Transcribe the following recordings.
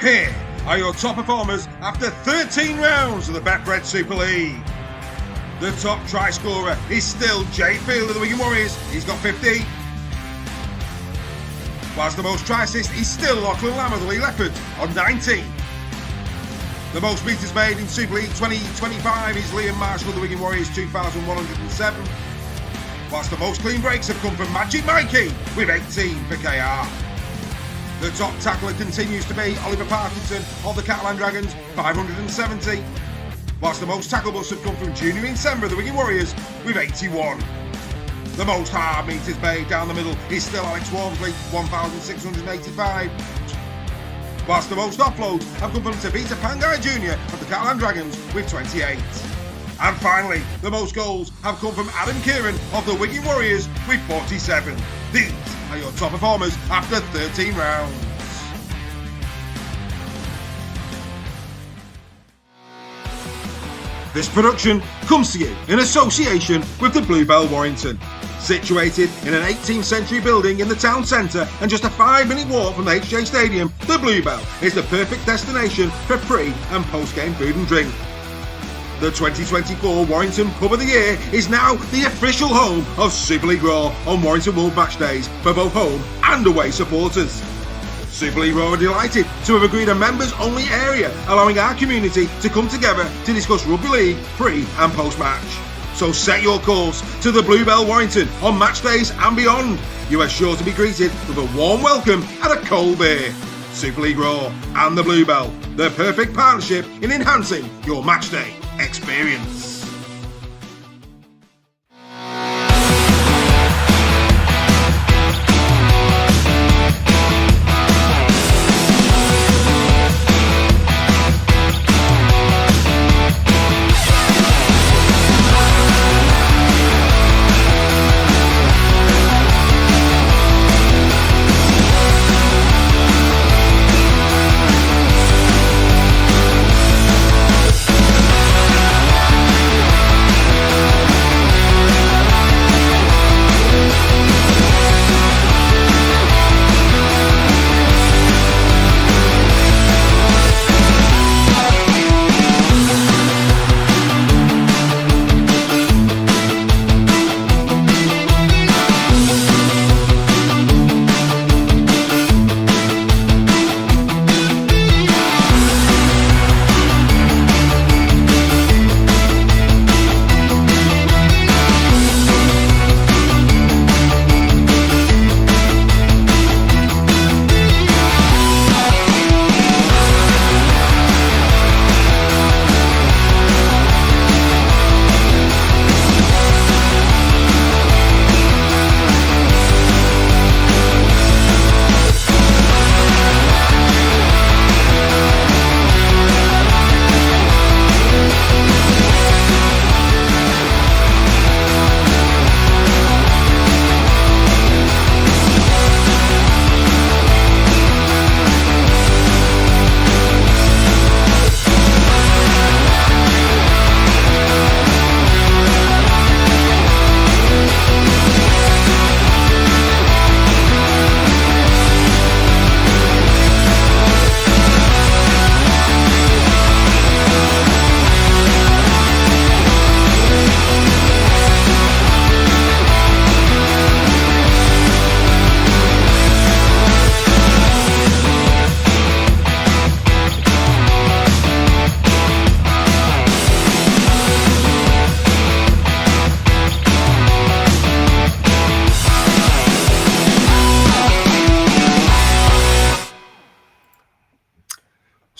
Here are your top performers after 13 rounds of the Betfred Super League. The top try scorer is still Jay Field of the Wigan Warriors. He's got 50. Whilst the most try assists is still Lachlan Lamb of the Lee Leopards on 19. The most meters made in Super League 2025 is Liam Marshall of the Wigan Warriors, 2,107. Whilst the most clean breaks have come from Magic Mikey with 18 for KR. The top tackler continues to be Oliver Parkinson of the Catalan Dragons, 570. Whilst the most tackle busts have come from Junior Insember of the Wigan Warriors with 81. The most hard meters made down the middle is still Alex Walmsley, 1,685. Whilst the most offloads have come from Tabita Pangai Jr. of the Catalan Dragons with 28. And finally, the most goals have come from Adam Kieran of the Wigan Warriors with 47. These are your top performers after 13 rounds. This production comes to you in association with the Bluebell Warrington. Situated in an 18th century building in the town centre and just a 5-minute walk from the HJ Stadium, the Bluebell is the perfect destination for pre- and post-game food and drink. The 2024 Warrington Pub of the Year is now the official home of Super League Raw on Warrington Wolves match days for both home and away supporters. Super League Raw are delighted to have agreed a members-only area, allowing our community to come together to discuss rugby league pre- and post-match. So set your course to the Bluebell Warrington on match days and beyond. You are sure to be greeted with a warm welcome and a cold beer. Super League Raw and the Bluebell, the perfect partnership in enhancing your match day experience.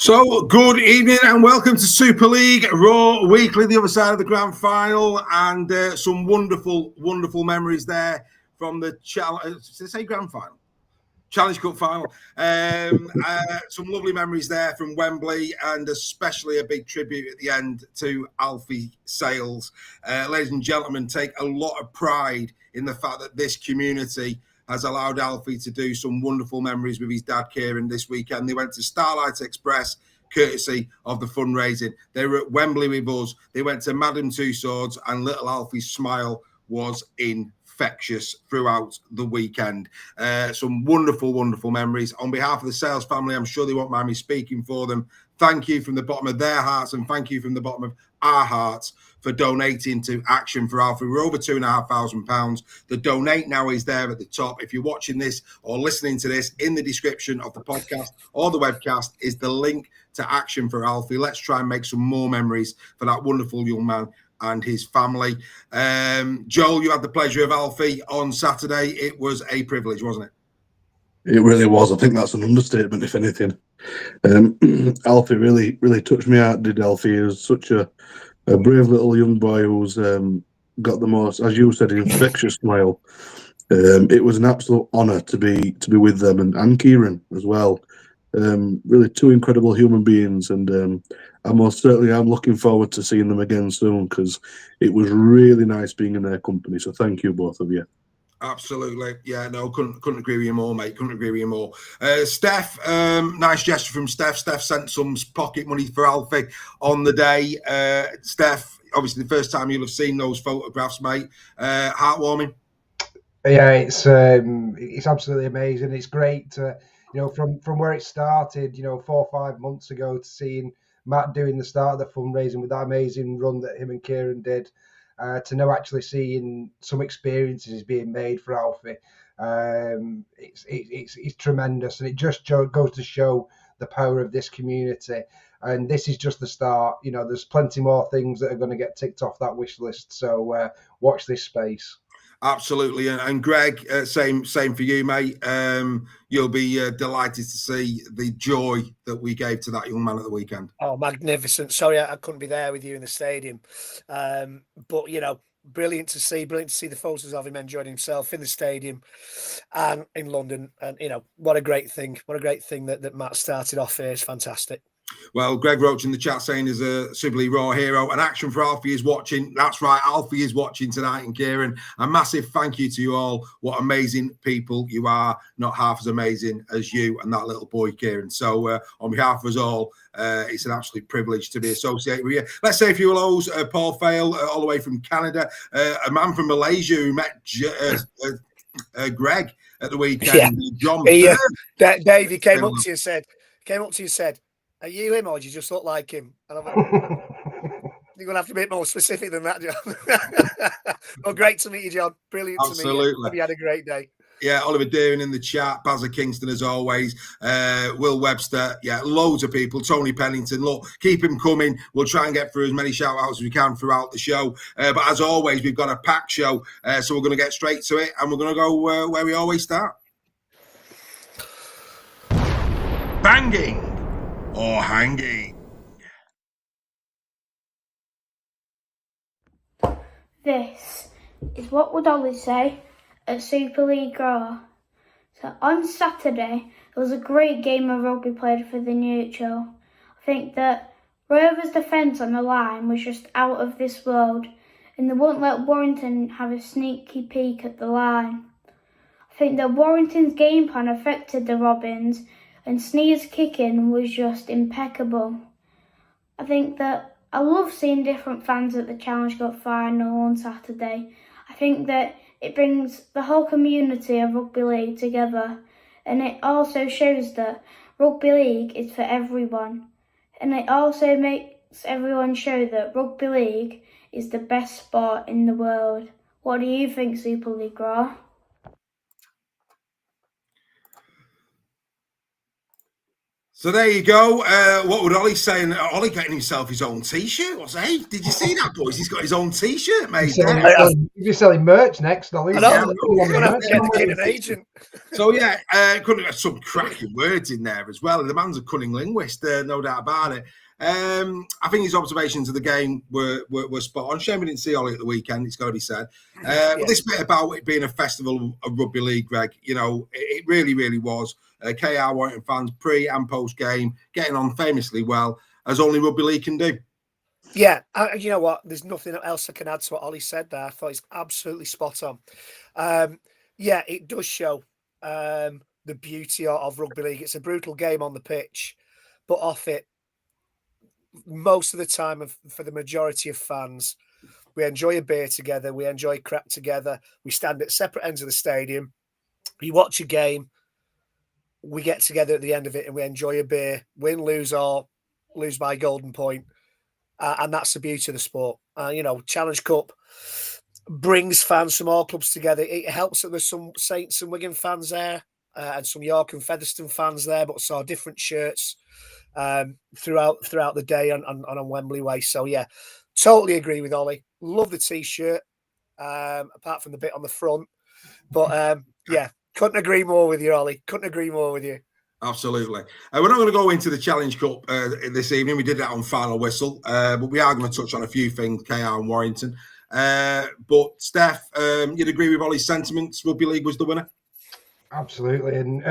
So, good evening and welcome to Super League Raw Weekly, the other side of the grand final, and some wonderful, wonderful memories there from the grand final? Challenge Cup final. Some lovely memories there from Wembley, and especially a big tribute at the end to Alfie Sales. Ladies and gentlemen, take a lot of pride in the fact that this community has allowed Alfie to do some wonderful memories with his dad, Kieran, this weekend. They went to Starlight Express, courtesy of the fundraising. They were at Wembley with us. They went to Madame Tussauds, and little Alfie's smile was infectious. infectious throughout the weekend. Some wonderful, wonderful memories. On behalf of the Sales family, I'm sure they won't mind me speaking for them. Thank you from the bottom of their hearts, and thank you from the bottom of our hearts for donating to Action for Alfie. We're over £2,500. The donate now is there at the top. If you're watching this or listening to this, in the description of the podcast or the webcast is the link to Action for Alfie. Let's try and make some more memories for that wonderful young man and his family. Joel, you had the pleasure of Alfie on Saturday. It was a privilege, wasn't it? It really was. I think that's an understatement, if anything. Alfie really, really touched me out, did Alfie? He was such a brave little young boy who's got the most, as you said, infectious smile. It was an absolute honour to be with them, and Kieran as well. Really two incredible human beings, and I most certainly am looking forward to seeing them again soon, because it was really nice being in their company. So thank you, both of you. Absolutely. Yeah, no, couldn't agree with you more, mate. Couldn't agree with you more. Steph, nice gesture from Steph. Steph sent some pocket money for Alfie on the day. Steph, obviously the first time you'll have seen those photographs, mate. Heartwarming. Yeah, it's absolutely amazing. It's great to, from where it started, 4 or 5 months ago, to seeing Matt doing the start of the fundraising with that amazing run that him and Kieran did. To now actually seeing some experiences being made for Alfie, it's tremendous, and it just goes to show the power of this community. And this is just the start. There's plenty more things that are going to get ticked off that wish list. So watch this space. Absolutely, and Greg, same for you, mate. You'll be delighted to see the joy that we gave to that young man at the weekend. Oh, magnificent! Sorry, I couldn't be there with you in the stadium, but brilliant to see the photos of him enjoying himself in the stadium and in London. And what a great thing! What a great thing that Matt started off here. It's fantastic. Well, Greg Roach in the chat saying is a Super League Raw hero. And Action for Alfie is watching. That's right, Alfie is watching tonight. And Kieran, a massive thank you to you all. What amazing people you are. Not half as amazing as you and that little boy, Kieran. So on behalf of us all, it's an absolute privilege to be associated with you. Let's say a few hellos. Paul Fail, all the way from Canada. A man from Malaysia who met Greg at the weekend. Yeah. John. Dave, he came up to you and said, "Are you him, or do you just look like him?" And I'm like, you're going to have to be a bit more specific than that, John. Well, great to meet you, John. Brilliant to meet you. Hope you had a great day. Yeah, Oliver Deering in the chat, Bazza Kingston as always, Will Webster, yeah, loads of people, Tony Pennington. Look, keep him coming. We'll try and get through as many shout-outs as we can throughout the show. But as always, we've got a packed show, so we're going to get straight to it, and we're going to go where we always start. Banging or hanging? This is what would Ollie say at Super League Raw. So on Saturday, there was a great game of rugby played for the neutral. I think that Rover's defence on the line was just out of this world, and they wouldn't let Warrington have a sneaky peek at the line. I think that Warrington's game plan affected the Robins, and Sneer's kicking was just impeccable. I think that I love seeing different fans at the Challenge Cup final on Saturday. I think that it brings the whole community of Rugby League together, and it also shows that Rugby League is for everyone. And it also makes everyone show that Rugby League is the best sport in the world. What do you think, Super League Raw? So there you go. What would Ollie say? And Ollie getting himself his own T-shirt. What's that? Hey, did you see that, boys? He's got his own T-shirt, mate. You're selling merch next, Ollie. I know. We're going to get an agent. So yeah, couldn't have some cracking words in there as well. The man's a cunning linguist, no doubt about it. I think his observations of the game were spot on. Shame we didn't see Ollie at the weekend, it's got to be said. But this bit about it being a festival of rugby league, Greg, it really, really was. KR Warrington fans, pre and post game, getting on famously well, as only rugby league can do. Yeah, you know what? There's nothing else I can add to what Ollie said there. I thought it's absolutely spot on. Yeah, it does show the beauty of rugby league. It's a brutal game on the pitch, but off it, most of the time, for the majority of fans, We enjoy a beer together. We enjoy crap together. We stand at separate ends of the stadium. You watch a game. We get together at the end of it and we enjoy a beer, win, lose, or lose by golden point. And that's the beauty of the sport. Challenge Cup brings fans from all clubs together. It helps that there's some Saints and Wigan fans there and some York and Featherstone fans there, but saw different shirts throughout the day on Wembley Way. So, yeah, totally agree with Ollie. Love the T-shirt, apart from the bit on the front. But, yeah, couldn't agree more with you, Ollie. Couldn't agree more with you. Absolutely. We're not going to go into the Challenge Cup this evening. We did that on Final Whistle, but we are going to touch on a few things, KR and Warrington. But Steph, you'd agree with Ollie's sentiments? Rugby League was the winner? Absolutely, and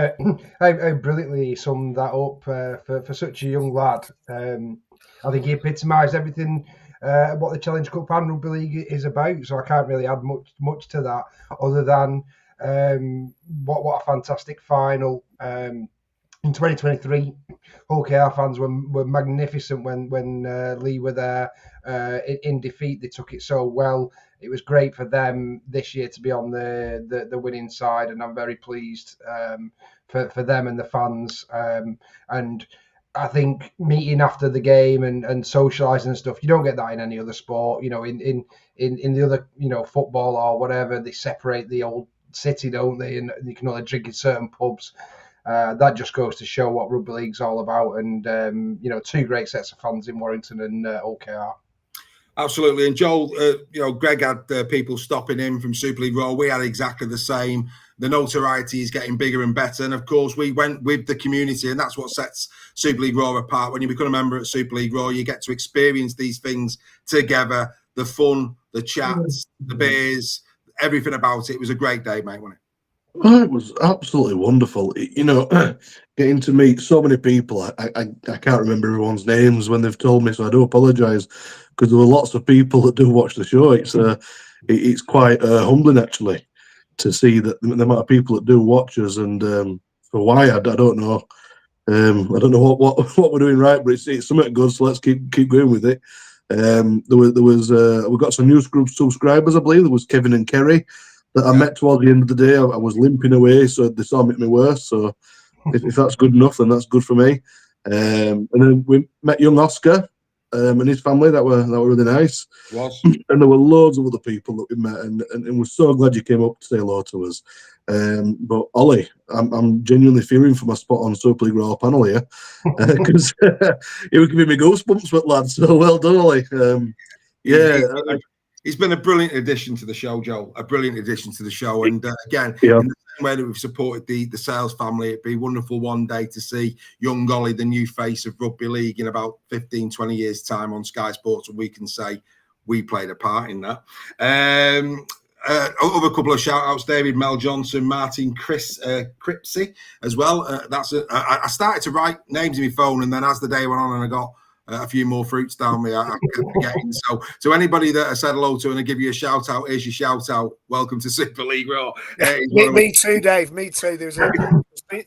I brilliantly summed that up for such a young lad. I think he epitomised everything what the Challenge Cup and Rugby League is about. So I can't really add much to that, other than what a fantastic final. In 2023, Hull KR fans were magnificent when Lee were there in defeat. They took it so well. It was great for them this year to be on the winning side, and I'm very pleased for them and the fans. And I think meeting after the game and socialising and stuff, you don't get that in any other sport. In the other, football or whatever, they separate the old city, don't they? And you can only drink in certain pubs. That just goes to show what Rugby League's all about. And, two great sets of fans in Warrington and OKR. Absolutely. And Joel, Greg had people stopping in from Super League Raw. We had exactly the same. The notoriety is getting bigger and better. And, of course, we went with the community, and that's what sets Super League Raw apart. When you become a member at Super League Raw, you get to experience these things together, the fun, the chats, the beers, everything about it. It was a great day, mate, wasn't it? Oh, it was absolutely wonderful. Getting to meet so many people. I can't remember everyone's names when they've told me, so I do apologise, because there were lots of people that do watch the show. It's quite humbling, actually, to see that the amount of people that do watch us, and for why I don't know. I don't know what we're doing right, but it's something good. So let's keep going with it. We got some new subscribers, I believe. There was Kevin and Kerry that I met towards the end of the day. I was limping away, so they saw me worse. So if that's good enough, then that's good for me. And then we met young Oscar and his family. That were really nice. Was. And there were loads of other people that we met, and we're so glad you came up to say hello to us. But Ollie, I'm genuinely fearing for my spot on Super League Raw panel here, because you were giving me goosebumps, but lad. So well done, Ollie. It's been a brilliant addition to the show, Joel. A brilliant addition to the show. And again, yeah, in the same way that we've supported the sales family, it'd be wonderful one day to see young Ollie, the new face of Rugby League, in about 15, 20 years' time on Sky Sports, and we can say we played a part in that. Other couple of shout-outs, David Mel Johnson, Martin Cripsey as well. I started to write names in my phone, and then as the day went on and I got a few more fruits down me, I kept forgetting. So to anybody that I said hello to and I give you a shout out, here's your shout out. Welcome to Super League Raw. Me too, Dave. Me too. There's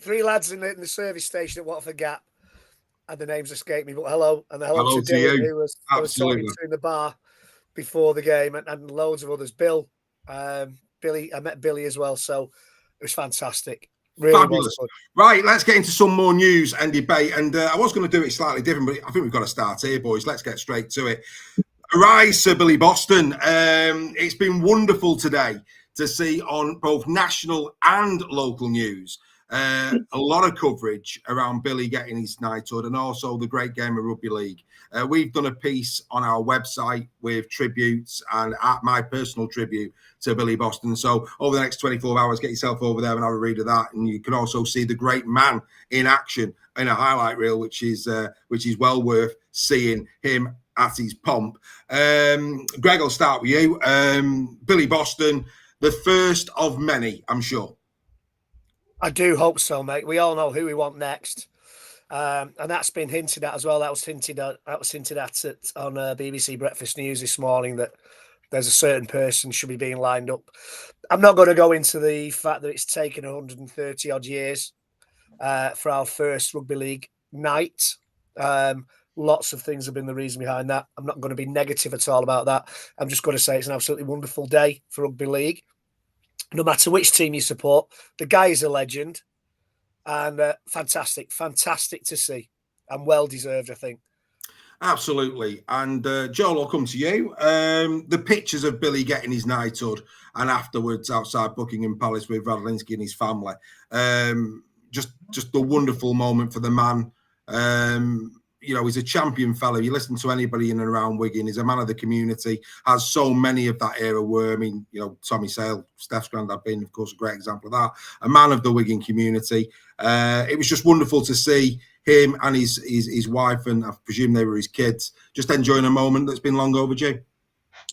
3 lads in the service station at Watford Gap, and the names escape me. But hello, and hello to Dylan, who I was talking to in the bar before the game, and loads of others. Billy, I met Billy as well. So it was fantastic. Really fabulous. Right, let's get into some more news and debate. And I was going to do it slightly different, but I think we've got to start here, boys. Let's get straight to it. Arise, Sir Billy Boston. It's been wonderful today to see on both national and local news a lot of coverage around Billy getting his knighthood and also the great game of Rugby League. We've done a piece on our website with tributes and my personal tribute to Billy Boston. So over the next 24 hours, get yourself over there and have a read of that. And you can also see the great man in action in a highlight reel, which is well worth seeing him at his pomp. Greg, I'll start with you. Billy Boston, the first of many, I'm sure. I do hope so, mate. We all know who we want next. And that's been hinted at as well. That was hinted at on BBC Breakfast News this morning, that there's a certain person should be being lined up. I'm not going to go into the fact that it's taken 130 odd years for our first Rugby League night. Lots of things have been the reason behind that. I'm not going to be negative at all about that. I'm just going to say it's an absolutely wonderful day for rugby league. No matter which team you support, the guy is a legend, and fantastic to see, and well deserved, I think. Absolutely. And Joel, I'll come to you. The pictures of Billy getting his knighthood and afterwards outside Buckingham Palace with Radlinski and his family. Just a wonderful moment for the man. He's a champion fellow. You listen to anybody in and around Wigan, he's a man of the community, has so many of that era were, Tommy Sale, Steph's granddad being, of course, a great example of that. A man of the Wigan community. It was just wonderful to see him and his wife, and I presume they were his kids, just enjoying a moment that's been long overdue.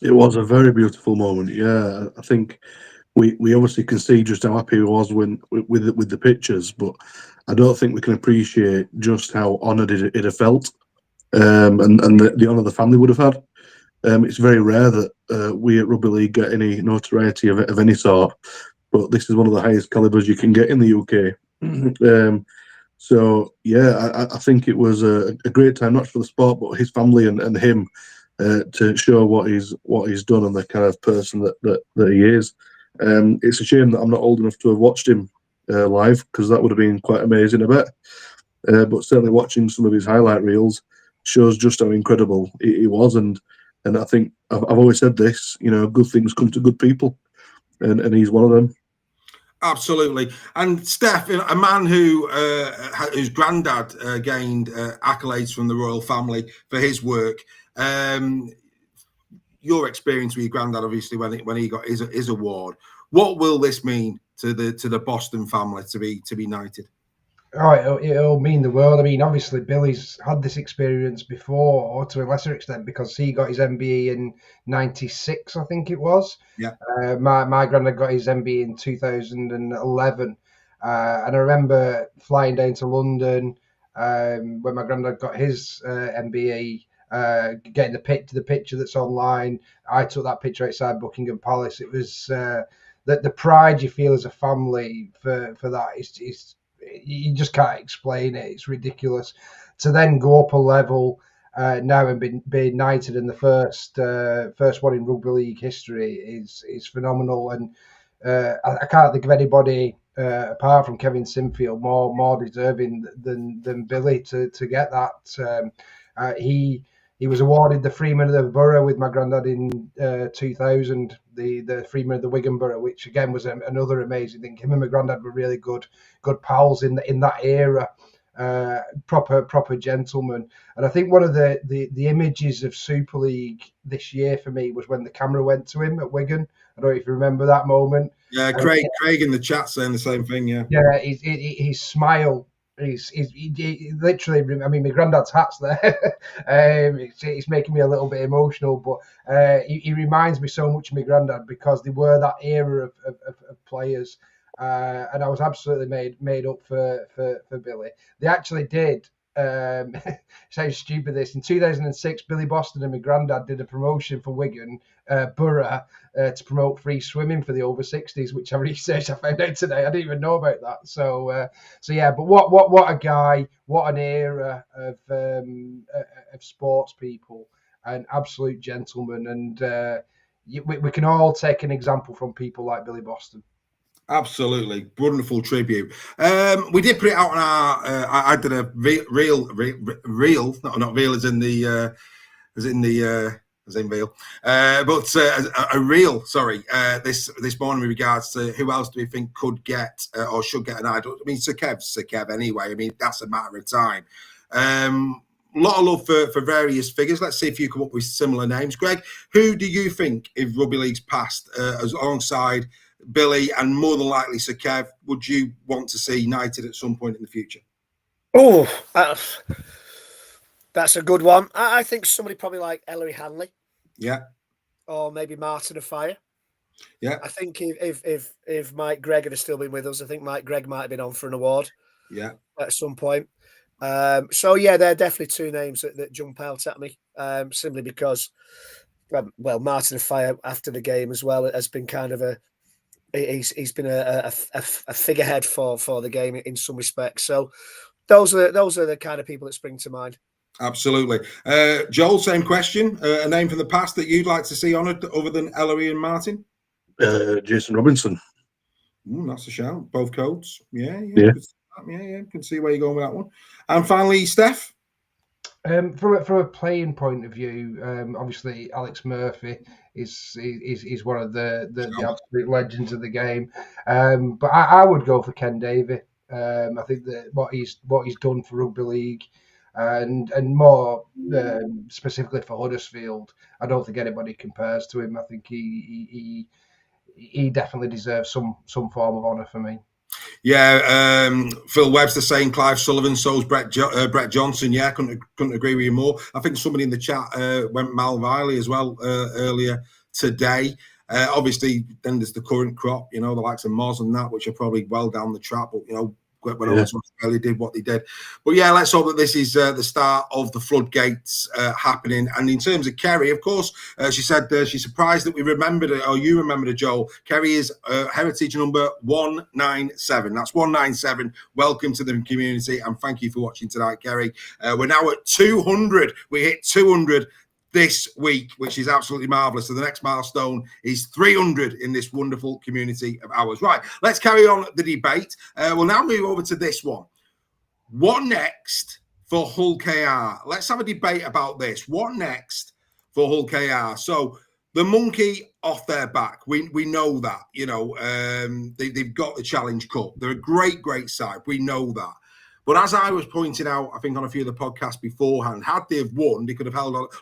It was a very beautiful moment. Yeah, I think we obviously can see just how happy he was with the pictures, but I don't think we can appreciate just how honoured it have felt, and the honour the family would have had. It's very rare that we at Rugby League get any notoriety of any sort, but this is one of the highest calibers you can get in the UK. So yeah, I think it was a great time, not for the sport, but his family and him, to show what he's done and the kind of person that he is. It's a shame that I'm not old enough to have watched him live, because that would have been quite amazing, I bet. But certainly watching some of his highlight reels shows just how incredible he was, and I think I've always said this, good things come to good people, and he's one of them. Absolutely. And Steph, a man whose granddad gained accolades from the royal family for his work. Your experience with your granddad, obviously, when he got his award. What will this mean to the Boston family to be knighted? Oh, it'll mean the world. I mean, obviously, Billy's had this experience before, or to a lesser extent, because he got his MBE in '96, I think it was. Yeah. My granddad got his MBE in 2011, and I remember flying down to London when my granddad got his MBE. Getting the picture that's online. I took that picture outside Buckingham Palace. It was the pride you feel as a family for that is you just can't explain it. It's ridiculous. To then go up a level now and be knighted in the first one in rugby league history is phenomenal. And I can't think of anybody apart from Kevin Sinfield more deserving than Billy to get that. He was awarded the Freeman of the Borough with my granddad in 2000, the Freeman of the Wigan Borough, which again was another amazing thing. Him and my granddad were really good pals in that era, proper gentlemen. And I think one of the images of Super League this year for me was when the camera went to him at Wigan. I don't know if you remember that moment. Yeah, Craig in the chat saying the same thing. Yeah. Yeah, his smile. He literally, I mean, my granddad's hat's there. It's making me a little bit emotional, but he reminds me so much of my granddad because they were that era of players, and I was absolutely made up for Billy. They actually did. Sounds stupid. This in 2006, Billy Boston and my granddad did a promotion for Wigan Borough to promote free swimming for the over 60s, which I researched. I found out today. I didn't even know about that. So yeah. But what a guy! What an era of sports people, an absolute gentleman, and we can all take an example from people like Billy Boston. Absolutely wonderful tribute. We did put it out on our. I did a reel, not reel as in the veal, but a reel. Sorry, this morning with regards to who else do we think could get or should get an idol. I mean, Sir Kev. Anyway, I mean that's a matter of time. A lot of love for various figures. Let's see if you come up with similar names. Greg, who do you think, if Rugby League's passed alongside Billy and more than likely Sir Kev, would you want to see knighted at some point in the future? Oh, that's a good one. I think somebody probably like Ellery Hanley. Yeah. Or maybe Martin of Fire. Yeah. I think if Mike Gregg had still been with us, I think Mike Gregg might have been on for an award. Yeah. At some point. So yeah, they're definitely two names that jump out at me. Simply because, well, Martin of Fire after the game as well has been kind of he's been a figurehead for the game in some respects. So those are the kind of people that spring to mind. Absolutely. Joel, same question. A name from the past that you'd like to see honoured other than Ellery and Martin? Jason Robinson. That's a shout. Both codes. Yeah. Yeah. Can see where you're going with that one. And finally, Steph. From a playing point of view, obviously Alex Murphy is one of the absolute legends of the game. But I would go for Ken Davey. I think that what he's done for rugby league, and more specifically for Huddersfield, I don't think anybody compares to him. I think he definitely deserves some form of honour for me. Yeah, Phil Webster saying Clive Sullivan, so's Brett Johnson. Yeah, couldn't agree with you more. I think somebody in the chat went Mal Riley as well earlier today. Obviously, then there's the current crop, the likes of Moz and that, which are probably well down the track, but when Australia did what they did. But yeah, let's hope that this is the start of the floodgates happening. And in terms of Kerry, of course, she said she's surprised that we remembered it, or you remembered it, Joel. Kerry is heritage number 197. That's 197. Welcome to the community, and thank you for watching tonight, Kerry. We're now at 200. We hit 200 this week, which is absolutely marvellous. So the next milestone is 300 in this wonderful community of ours. Right, let's carry on the debate. We'll now move over to this one. What next for Hull KR? Let's have a debate about this. What next for Hull KR? So the monkey off their back. We know that. They've got the Challenge Cup. They're a great side. We know that. But as I was pointing out, I think on a few of the podcasts beforehand, had they have won, they could have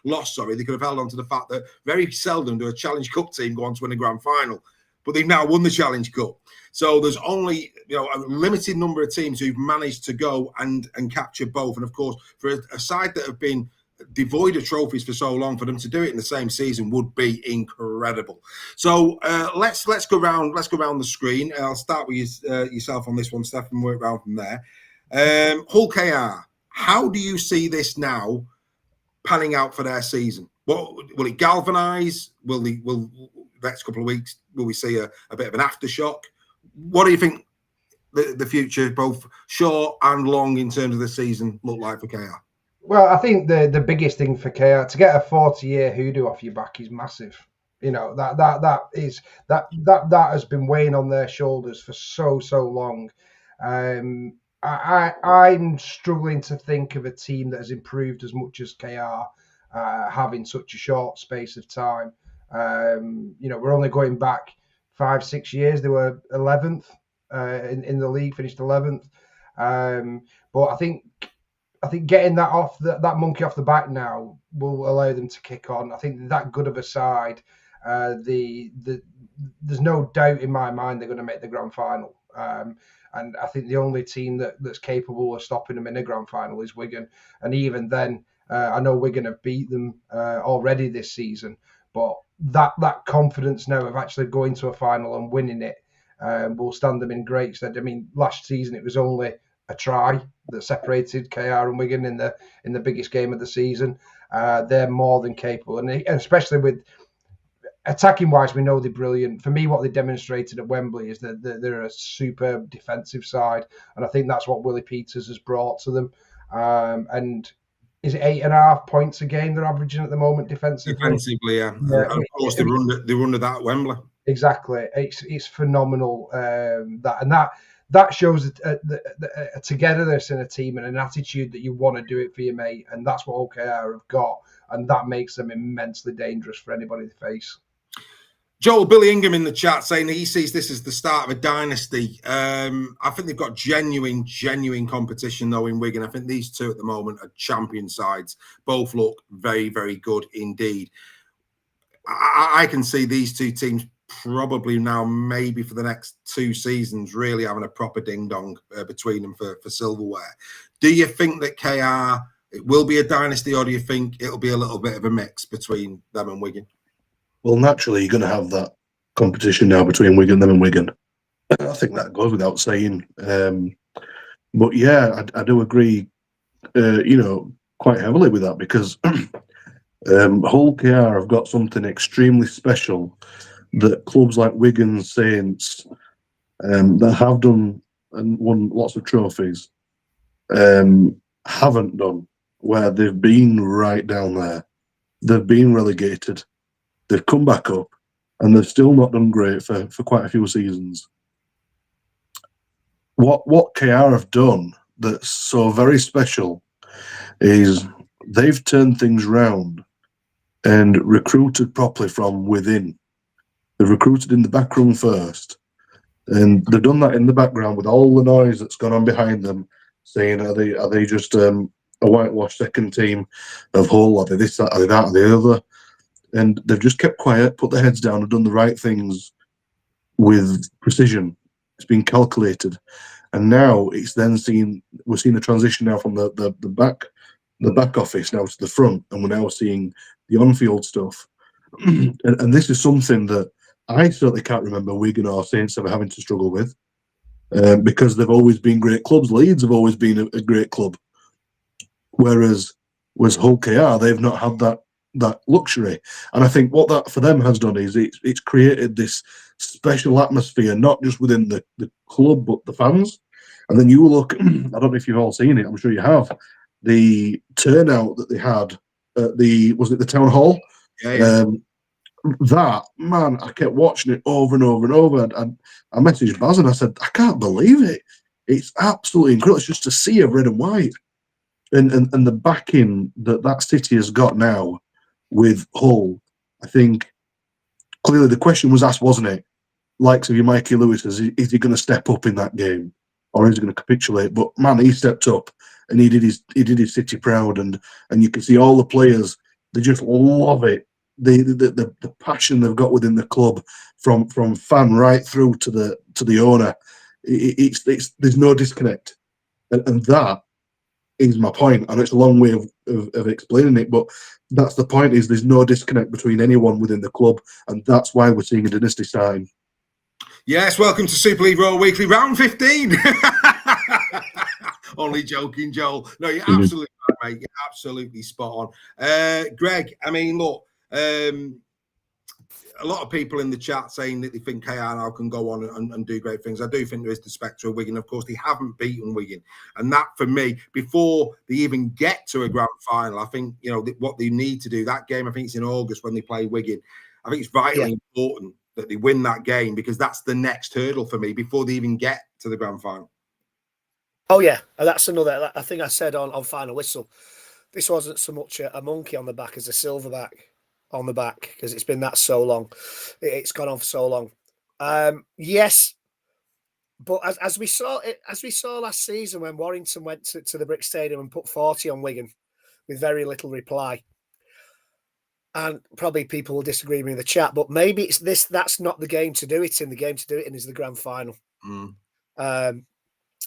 lost, they could have held on to the fact that very seldom do a Challenge Cup team go on to win a grand final. But they've now won the Challenge Cup. So there's only a limited number of teams who've managed to go and capture both. And of course, for a side that have been devoid of trophies for so long, for them to do it in the same season would be incredible. So let's go round the screen. I'll start with yourself on this one, Steph, and work round from there. Hull KR, how do you see this now panning out for their season? Will it galvanise? Will next couple of weeks, will we see a bit of an aftershock? What do you think the future, both short and long, in terms of the season, look like for KR? Well, I think the biggest thing for KR, to get a 40-year hoodoo off your back is massive. That has been weighing on their shoulders for so long. I'm struggling to think of a team that has improved as much as KR have in such a short space of time. We're only going back 5-6 years. They were 11th in the league, finished 11th. But I think getting that monkey off the back now will allow them to kick on. I think that good of a side. There's no doubt in my mind they're going to make the grand final. And I think the only team that's capable of stopping them in a grand final is Wigan. And even then, I know Wigan have beat them already this season. But that confidence now of actually going to a final and winning it will stand them in great stead. I mean, last season it was only a try that separated KR and Wigan in the biggest game of the season. They're more than capable, and especially with attacking wise, we know they're brilliant. For me, what they demonstrated at Wembley is that they're a superb defensive side, and I think that's what Willie Peters has brought to them. And is it 8.5 points a game they're averaging at the moment defensively? Defensively, yeah. And of course, they were under that at Wembley. Exactly, it's phenomenal. That shows a togetherness in a team and an attitude that you want to do it for your mate, and that's what OKR have got, and that makes them immensely dangerous for anybody to face. Joel, Billy Ingham in the chat saying that he sees this as the start of a dynasty. I think they've got genuine competition, though, in Wigan. I think these two at the moment are champion sides. Both look very, very good indeed. I can see these two teams probably now, maybe for the next 2 seasons, really having a proper ding-dong between them for silverware. Do you think that KR, it will be a dynasty, or do you think it'll be a little bit of a mix between them and Wigan? Well, naturally, you're going to have that competition now between them and Wigan. I think that goes without saying. But yeah, I do agree, quite heavily with that, because Hull KR have got something extremely special that clubs like Wigan, Saints, that have done and won lots of trophies, haven't done. where they've been right down there. They've been relegated. They've come back up, and they've still not done great for quite a few seasons. What KR have done that's so very special is they've turned things round and recruited properly from within. They've recruited in the back room first, and they've done that in the background with all the noise that's gone on behind them, saying, are they just a whitewashed second team of Hull? Are they this, that, are they that, are they the other? And they've just kept quiet, put their heads down, and done the right things with precision. It's been calculated, and now it's then we're seeing the transition now from the back office now to the front, and we're now seeing the on-field stuff. and this is something that I certainly can't remember Wigan or Saints ever having to struggle with, because they've always been great clubs. Leeds have always been a great club, whereas Hull KR, they've not had that luxury. And I think what that for them has done is it's created this special atmosphere, not just within the club but the fans. And then you look, I don't know if you've all seen it, I'm sure you have, the turnout that they had at the town hall? Yeah. That, man, I kept watching it over and over and over. And I messaged Baz and I said, I can't believe it. It's absolutely incredible. It's just a sea of red and white. And the backing that city has got now with Hull, I think clearly the question was asked, wasn't it? Likes of your Mikey Lewis, is he going to step up in that game, or is he going to capitulate? But man, he stepped up and he did his city proud, and you can see all the players, they just love it. The passion they've got within the club, from fan right through to the owner, it's there's no disconnect, and that is my point. And it's a long way of explaining it, but that's the point: is there's no disconnect between anyone within the club, and that's why we're seeing a dynasty starting. Yes, welcome to Super League Raw Weekly, round 15. Only joking, Joel. No, you're absolutely right, mate. You're absolutely spot on. Greg, I mean, look, a lot of people in the chat saying that they think KR now can go on and do great things. I do think there is the spectre of Wigan. Of course, they haven't beaten Wigan. And that, for me, before they even get to a grand final, I think, what they need to do, that game, I think it's in August when they play Wigan, I think it's vitally important that they win that game, because that's the next hurdle for me before they even get to the grand final. Oh, yeah. And that's another, I think I said on Final Whistle, this wasn't so much a monkey on the back as a silverback on the back, because it's been that so long. It's gone on for so long. Yes, but as we saw last season when Warrington went to the Brick Stadium and put 40 on Wigan with very little reply, and probably people will disagree with me in the chat, but maybe it's this. That's not the game to do it in. The game to do it in is the grand final.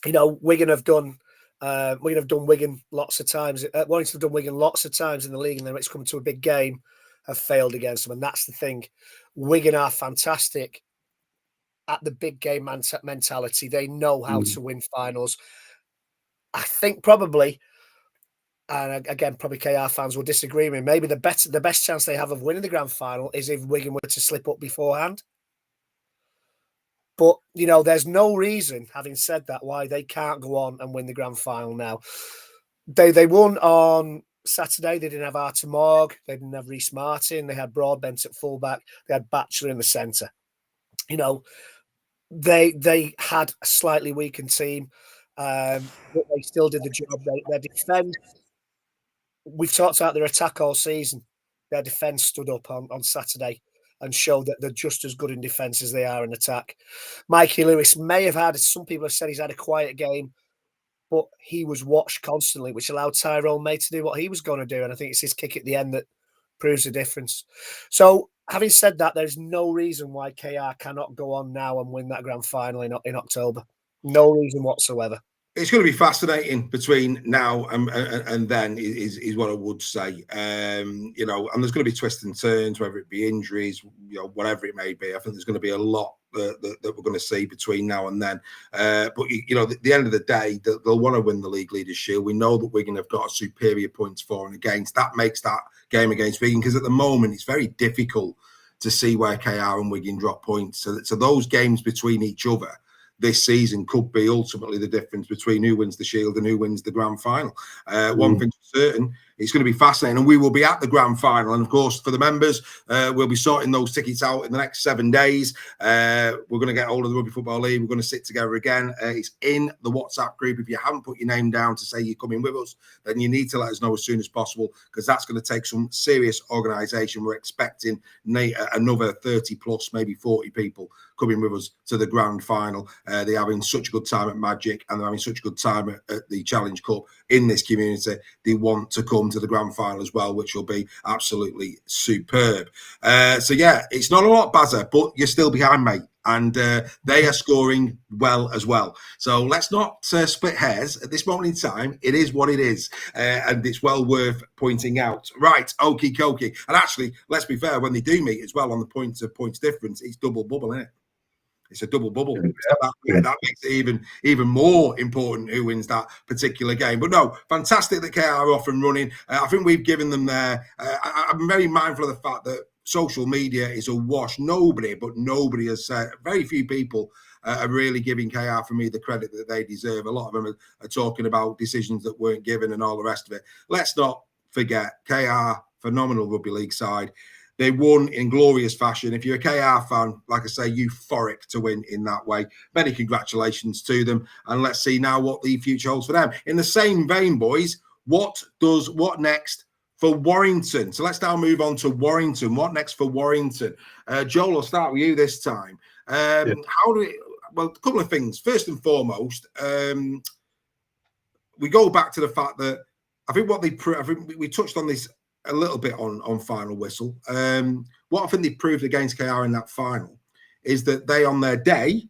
Wigan have done. Wigan lots of times. Warrington have done Wigan lots of times in the league, and then it's come to a big game, have failed against them. And that's the thing. Wigan are fantastic at the big game mentality. They know how to win finals. I think probably, and again, probably KR fans will disagree with me, maybe the best chance they have of winning the grand final is if Wigan were to slip up beforehand. But, there's no reason, having said that, why they can't go on and win the grand final now. They won on Saturday. They didn't have Arthur Morg. They didn't have Reece Martin. They had Broadbent at fullback. They had Batchelor in the centre. They had a slightly weakened team, but they still did the job. Their defence, we've talked about their attack all season. Their defence stood up on Saturday and showed that they're just as good in defence as they are in attack. Mikey Lewis may have had, some people have said he's had a quiet game, but he was watched constantly, which allowed Tyrone May to do what he was going to do. And I think it's his kick at the end that proves the difference. So, having said that, there's no reason why KR cannot go on now and win that grand final in October. No reason whatsoever. It's going to be fascinating between now and then, is what I would say. And there's going to be twists and turns, whether it be injuries, whatever it may be. I think there's going to be a lot that we're going to see between now and then. But at the end of the day, they'll want to win the League Leaders' Shield. We know that Wigan have got a superior points for and against. That makes that game against Wigan, because at the moment it's very difficult to see where KR and Wigan drop points. So those games between each other, this season could be ultimately the difference between who wins the Shield and who wins the grand final. One thing's certain, it's going to be fascinating, and we will be at the grand final. And of course, for the members, we'll be sorting those tickets out in the next 7 days. We're going to get hold of the Rugby Football League. We're going to sit together again. It's in the WhatsApp group. If you haven't put your name down to say you're coming with us, then you need to let us know as soon as possible, because that's going to take some serious organisation. We're expecting another 30 plus, maybe 40 people coming with us to the grand final. They're having such a good time at Magic, and they're having such a good time at the Challenge Cup in this community. They want to come to the grand final as well, which will be absolutely superb. So yeah, it's not a lot, Bazza, but you're still behind, mate. And they are scoring well as well. So let's not split hairs at this moment in time. It is what it is, and it's well worth pointing out. Right, okie dokie. And actually, let's be fair, when they do meet as well on the points difference, it's double bubble, isn't it? It's a double bubble. So that makes it even more important who wins that particular game. But no, fantastic that KR are off and running. I think we've given them their... I'm very mindful of the fact that social media is awash. Nobody has said... Very few people are really giving KR, for me, the credit that they deserve. A lot of them are talking about decisions that weren't given and all the rest of it. Let's not forget, KR, phenomenal rugby league side. They won in glorious fashion. If you're a KR fan, like I say, euphoric to win in that way. Many congratulations to them. And let's see now what the future holds for them. In the same vein, boys, what next for Warrington? So let's now move on to Warrington. What next for Warrington? Joel, I'll start with you this time. How do we... Well, a couple of things. First and foremost, we go back to the fact that I think we touched on this a little bit on final whistle. What I think they proved against KR in that final is that they, on their day,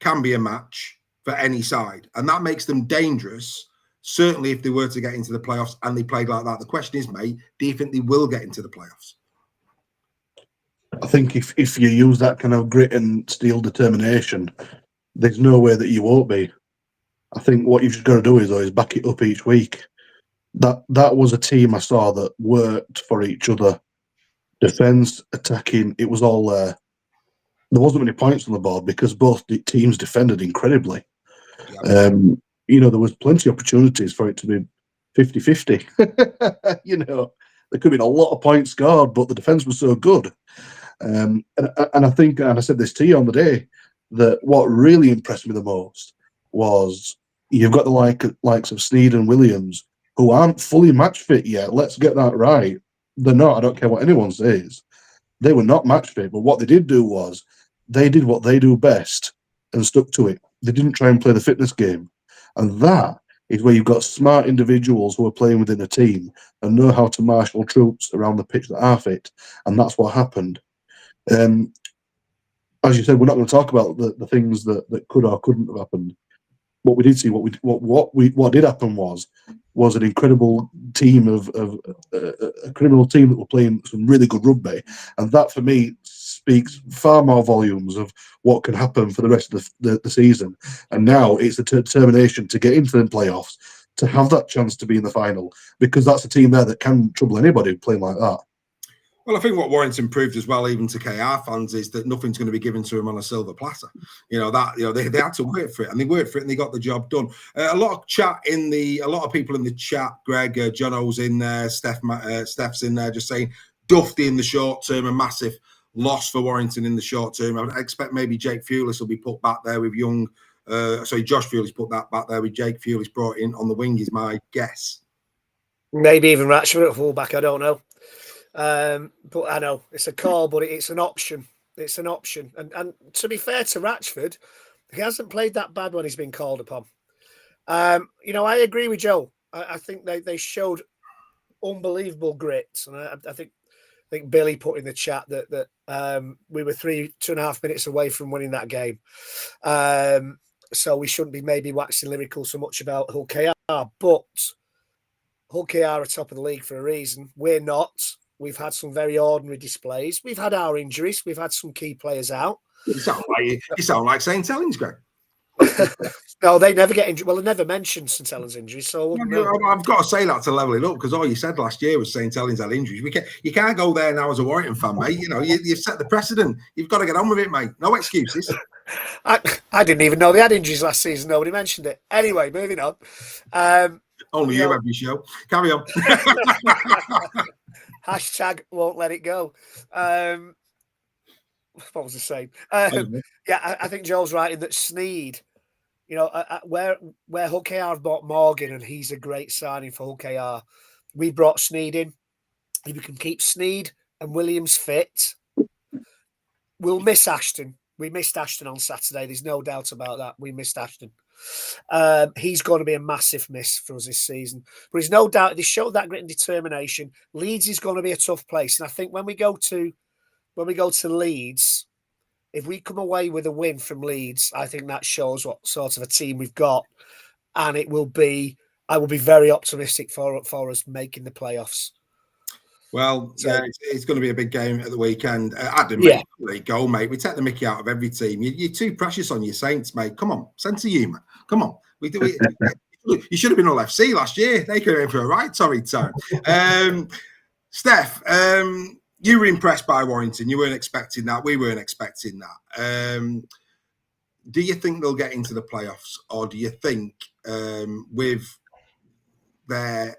can be a match for any side, and that makes them dangerous. Certainly, if they were to get into the playoffs and they played like that. The question is, mate, do you think they will get into the playoffs? I think if you use that kind of grit and steel determination, there's no way that you won't be. I think what you've just got to do is back it up each week. That was a team I saw that worked for each other. Defence, attacking, it was all there. There wasn't many points on the board because both teams defended incredibly. Yeah. There was plenty of opportunities for it to be 50-50. There could have been a lot of points scored, but the defence was so good. And I think, and I said this to you on the day, that what really impressed me the most was you've got the likes of Sneed and Williams, who aren't fully match fit yet. Let's get that right. They're not. I don't care what anyone says. They were not match fit, but what they did do was they did what they do best and stuck to it. They didn't try and play the fitness game. And that is where you've got smart individuals who are playing within a team and know how to marshal troops around the pitch that are fit. And that's what happened. As you said, we're not going to talk about the things that could or couldn't have happened. What we did see, what did happen was an incredible team a criminal team that were playing some really good rugby, and that for me speaks far more volumes of what can happen for the rest of the season. And now it's the determination to get into the playoffs, to have that chance to be in the final, because that's a team there that can trouble anybody playing like that. Well, I think what Warrington proved as well, even to KR fans, is that nothing's going to be given to them on a silver platter. They had to work for it, and they worked for it, and they got the job done. A lot of people in the chat. Greg, Jono's in there, Steph's in there, just saying Dufty in the short term, a massive loss for Warrington in the short term. I expect maybe Jake Fewlis will be put back there with Josh Fewlis put that back there with Jake Fewlis brought in on the wing is my guess. Maybe even Ratchford at fullback. I don't know. But I know it's a call, but it's an option. It's an option. And to be fair to Ratchford, he hasn't played that bad when he's been called upon. I agree with Joe. I think they showed unbelievable grit. And I think Billy put in the chat that we were 2.5 minutes away from winning that game. So we shouldn't be maybe waxing lyrical so much about Hull KR. But Hull KR are top of the league for a reason. We're not. We've had some very ordinary displays. We've had our injuries. We've had some key players out. You sound like St. Helens, Greg. No, they never get injured. Well, they never mentioned St. Helens injuries. So I've got to say that to level it up, because all you said last year was St. Helens had injuries. You can't go there now as a Warrington fan, mate. You've set the precedent. You've got to get on with it, mate. No excuses. I didn't even know they had injuries last season. Nobody mentioned it. Anyway, moving on. Only you every show. Carry on. Hashtag won't let it go. What was I saying? Yeah, I think Joel's right in that Sneed, you know, where Hull KR have bought Morgan, and he's a great signing for Hull KR. We brought Sneed in. If we can keep Sneed and Williams fit, we'll miss Ashton. We missed Ashton on Saturday. There's no doubt about that. We missed Ashton. He's going to be a massive miss for us this season. But there's no doubt they showed that grit and determination. Leeds is going to be a tough place. And I think when we go to Leeds, if we come away with a win from Leeds, I think that shows what sort of a team we've got. And I will be very optimistic for us making the playoffs. Well, so, yeah, it's going to be a big game at the weekend. Adam, go, mate. We take the mickey out of every team. You're too precious on your Saints, mate. Come on, sense of humour. Come on. You should have been all FC last year. They came in for a right torrid time. Steph, you were impressed by Warrington. You weren't expecting that. We weren't expecting that. Do you think they'll get into the playoffs, or do you think with their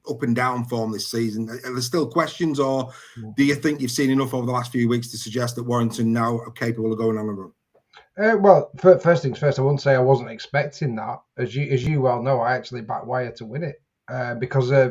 up and down form this season, are there still questions, or do you think you've seen enough over the last few weeks to suggest that Warrington now are capable of going on a run? Well, first things first, I wouldn't say I wasn't expecting that. As you well know, I actually backed Wire to win it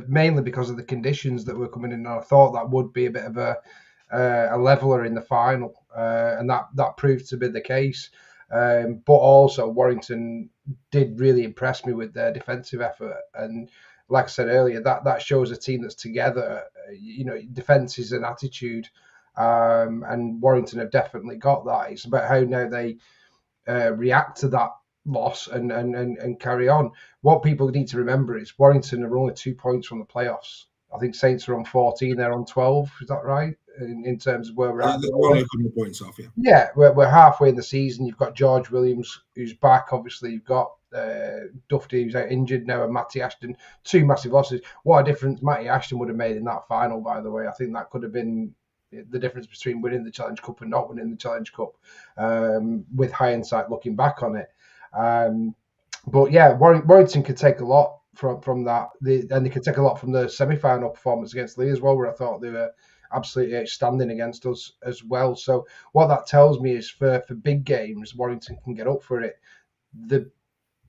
mainly because of the conditions that were coming in. I thought that would be a bit of a leveler in the final, and that proved to be the case. But also, Warrington did really impress me with their defensive effort, and like I said earlier, that shows a team that's together. You know, defence is an attitude, and Warrington have definitely got that. It's about how now they react to that loss and carry on. What people need to remember is Warrington are only 2 points from the playoffs. I think Saints are on 14, they're on 12. Is that right? In terms of where we're at. They're only a couple of points off, yeah. Yeah, we're halfway in the season. You've got George Williams, who's back. Obviously, you've got Dufty, who's out injured now, and Matty Ashton. 2 massive losses. What a difference Matty Ashton would have made in that final, by the way. I think that could have been the difference between winning the Challenge Cup and not winning the Challenge Cup, with hindsight looking back on it. But yeah, Warrington could take a lot from that, and they could take a lot from the semi-final performance against Lee as well, where I thought they were absolutely outstanding against us as well. So what that tells me is for big games, Warrington can get up for it. The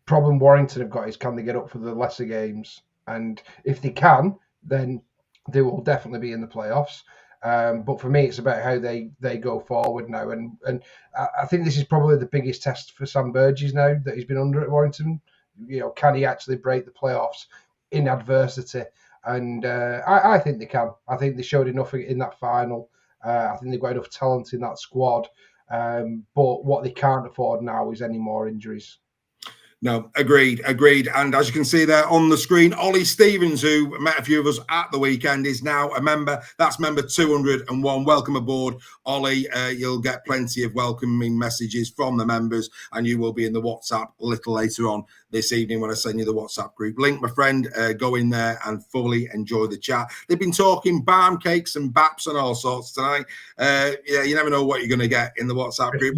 problem Warrington have got is, can they get up for the lesser games? And if they can, then they will definitely be in the playoffs. But for me, it's about how they go forward now. And I think this is probably the biggest test for Sam Burgess now that he's been under at Warrington. You know, can he actually break the playoffs in adversity? And I think they can. I think they showed enough in that final. I think they've got enough talent in that squad. But what they can't afford now is any more injuries. No, agreed. And as you can see there on the screen, Ollie Stevens, who met a few of us at the weekend, is now a member. That's member 201. Welcome aboard, Ollie. You'll get plenty of welcoming messages from the members, and you will be in the WhatsApp a little later on this evening when I send you the WhatsApp group link, my friend. Go in there and fully enjoy the chat. They've been talking barm cakes and baps and all sorts tonight. Yeah, you never know what you're going to get in the WhatsApp group.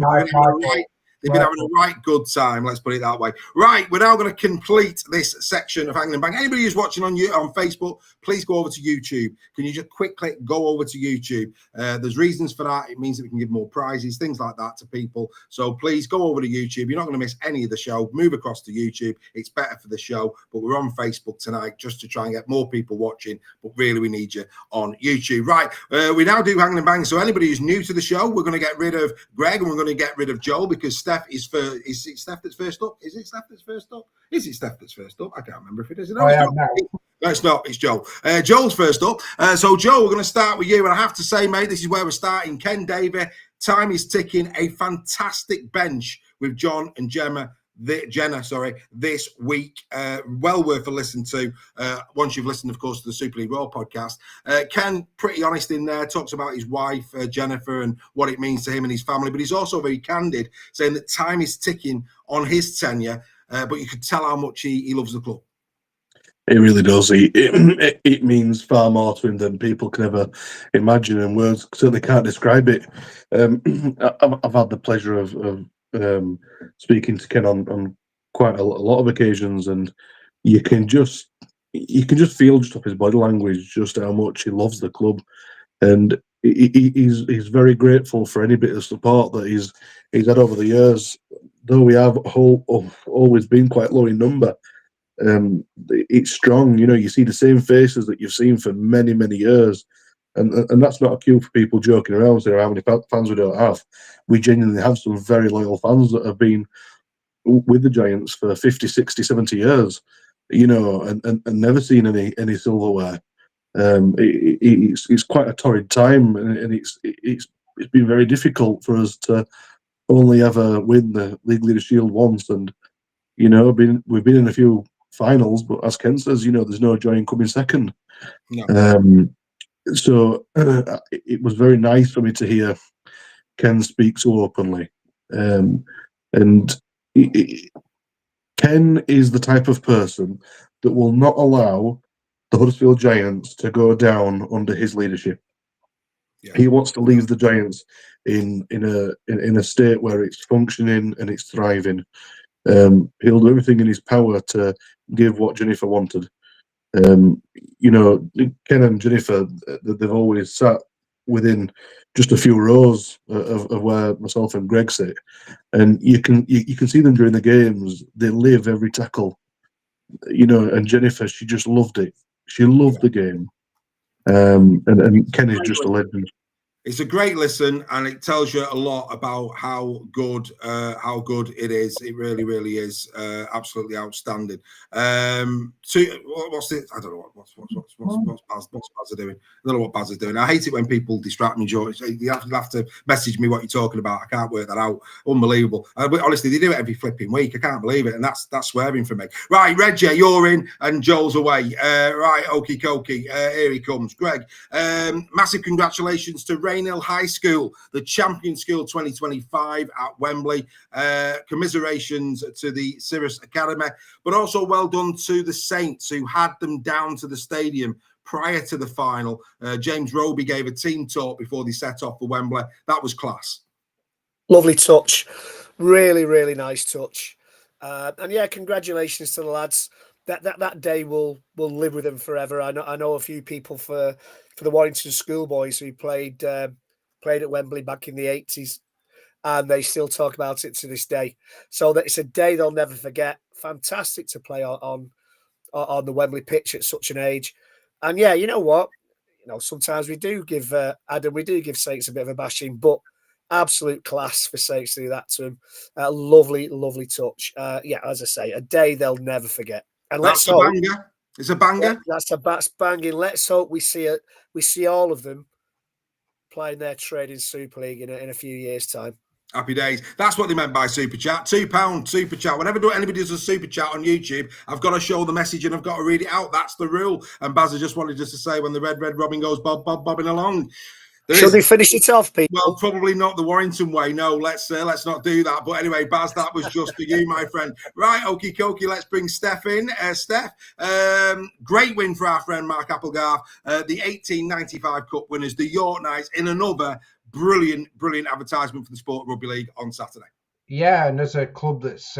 They've been having a right good time, let's put it that way. Right, we're now going to complete this section of Hanging and Bang. Anybody who's watching on Facebook, please go over to YouTube. Can you just quickly go over to YouTube? There's reasons for that. It means that we can give more prizes, things like that to people. So please go over to YouTube. You're not going to miss any of the show. Move across to YouTube. It's better for the show. But we're on Facebook tonight just to try and get more people watching. But really, we need you on YouTube. Right, we now do Hanging and Bang. So anybody who's new to the show, we're going to get rid of Greg and we're going to get rid of Joel, because Steph is first. Is it Steph that's first up? Is it Steph that's first up? Is it Steph that's first up? I can't remember if it is. No, it's not. It's Joel. Joel's first up. So, Joel, we're going to start with you. And I have to say, mate, this is where we're starting. Ken Davey, time is ticking. A fantastic bench with John and Jenna, this week. Well worth a listen to once you've listened, of course, to the Super League Raw podcast. Ken, pretty honest in there, talks about his wife, Jennifer, and what it means to him and his family. But he's also very candid, saying that time is ticking on his tenure, but you could tell how much he loves the club. It really does. It means far more to him than people can ever imagine, and words certainly can't describe it. I've had the pleasure of speaking to Ken on quite a lot of occasions, and you can just feel just off his body language just how much he loves the club, and he's very grateful for any bit of support that he's had over the years. Though we have always been quite low in number, it's strong. You know, you see the same faces that you've seen for many years, and that's not a cue for people joking around saying how many fans we don't have. We genuinely have some very loyal fans that have been with the Giants for 50, 60, 70 years, you know, and never seen any silverware. It's quite a torrid time, and it's been very difficult for us to only ever win the League Leaders Shield once, and you know, we've been in a few finals, but as Ken says, you know, there's no joy in coming second. No. So it was very nice for me to hear Ken speak so openly, and Ken is the type of person that will not allow the Huddersfield Giants to go down under his leadership. Yeah. He wants to leave the Giants in a state where it's functioning and it's thriving. He'll do everything in his power to give what Jennifer wanted. You know, Ken and Jennifer, they've always sat within just a few rows of where myself and Greg sit, and you can see them during the games. They live every tackle, you know. And Jennifer, she just loved it. She loved the game, and Ken is just a legend. It's a great listen, and it tells you a lot about how good it is. It really is absolutely outstanding. What's it? I don't know what's Baz doing. I don't know what Baz is doing. I hate it when people distract me, George. You have to message me what you're talking about. I can't work that out. Unbelievable. Honestly, they do it every flipping week. I can't believe it, and that's swearing for me. Right, Reggie, you're in, and Joel's away. Right, okie dokie. Here he comes, Greg. Massive congratulations to Rainhill High School, the champion school 2025 at Wembley. Commiserations to the Cirrus Academy, but also well done to the Saints, who had them down to the stadium prior to the final. James Roby gave a team talk before they set off for Wembley. That was class. Lovely touch. Really nice touch. And yeah, congratulations to the lads. That day will live with them forever. I know a few people for the Warrington schoolboys who played at Wembley back in the 80s, and they still talk about it to this day. So that it's a day they'll never forget. Fantastic to play on the Wembley pitch at such an age. And yeah, you know what? You know, sometimes we do give Adam, we do give Saints a bit of a bashing, but absolute class for Saints to do that to him. Lovely touch. Yeah, as I say, a day they'll never forget. And that's a banger. It's a banger. That's banging. Let's hope we see all of them playing their trade in Super League in a few years' time. Happy days. That's what they meant by super chat. £2 super chat. Whenever anybody does a super chat on YouTube, I've got to show the message and I've got to read it out. That's the rule. And Baz just wanted us to say when the red robin goes bobbing along. Should we finish it off, people? Well, probably not the Warrington way. No, let's not do that. But anyway, Baz, that was just for you, my friend. Right, okie dokie. Let's bring Steph in. Steph, great win for our friend Mark Applegarth. The 1895 Cup winners, the York Knights, in another brilliant advertisement for the Sport Rugby League on Saturday. Yeah, and as a club that's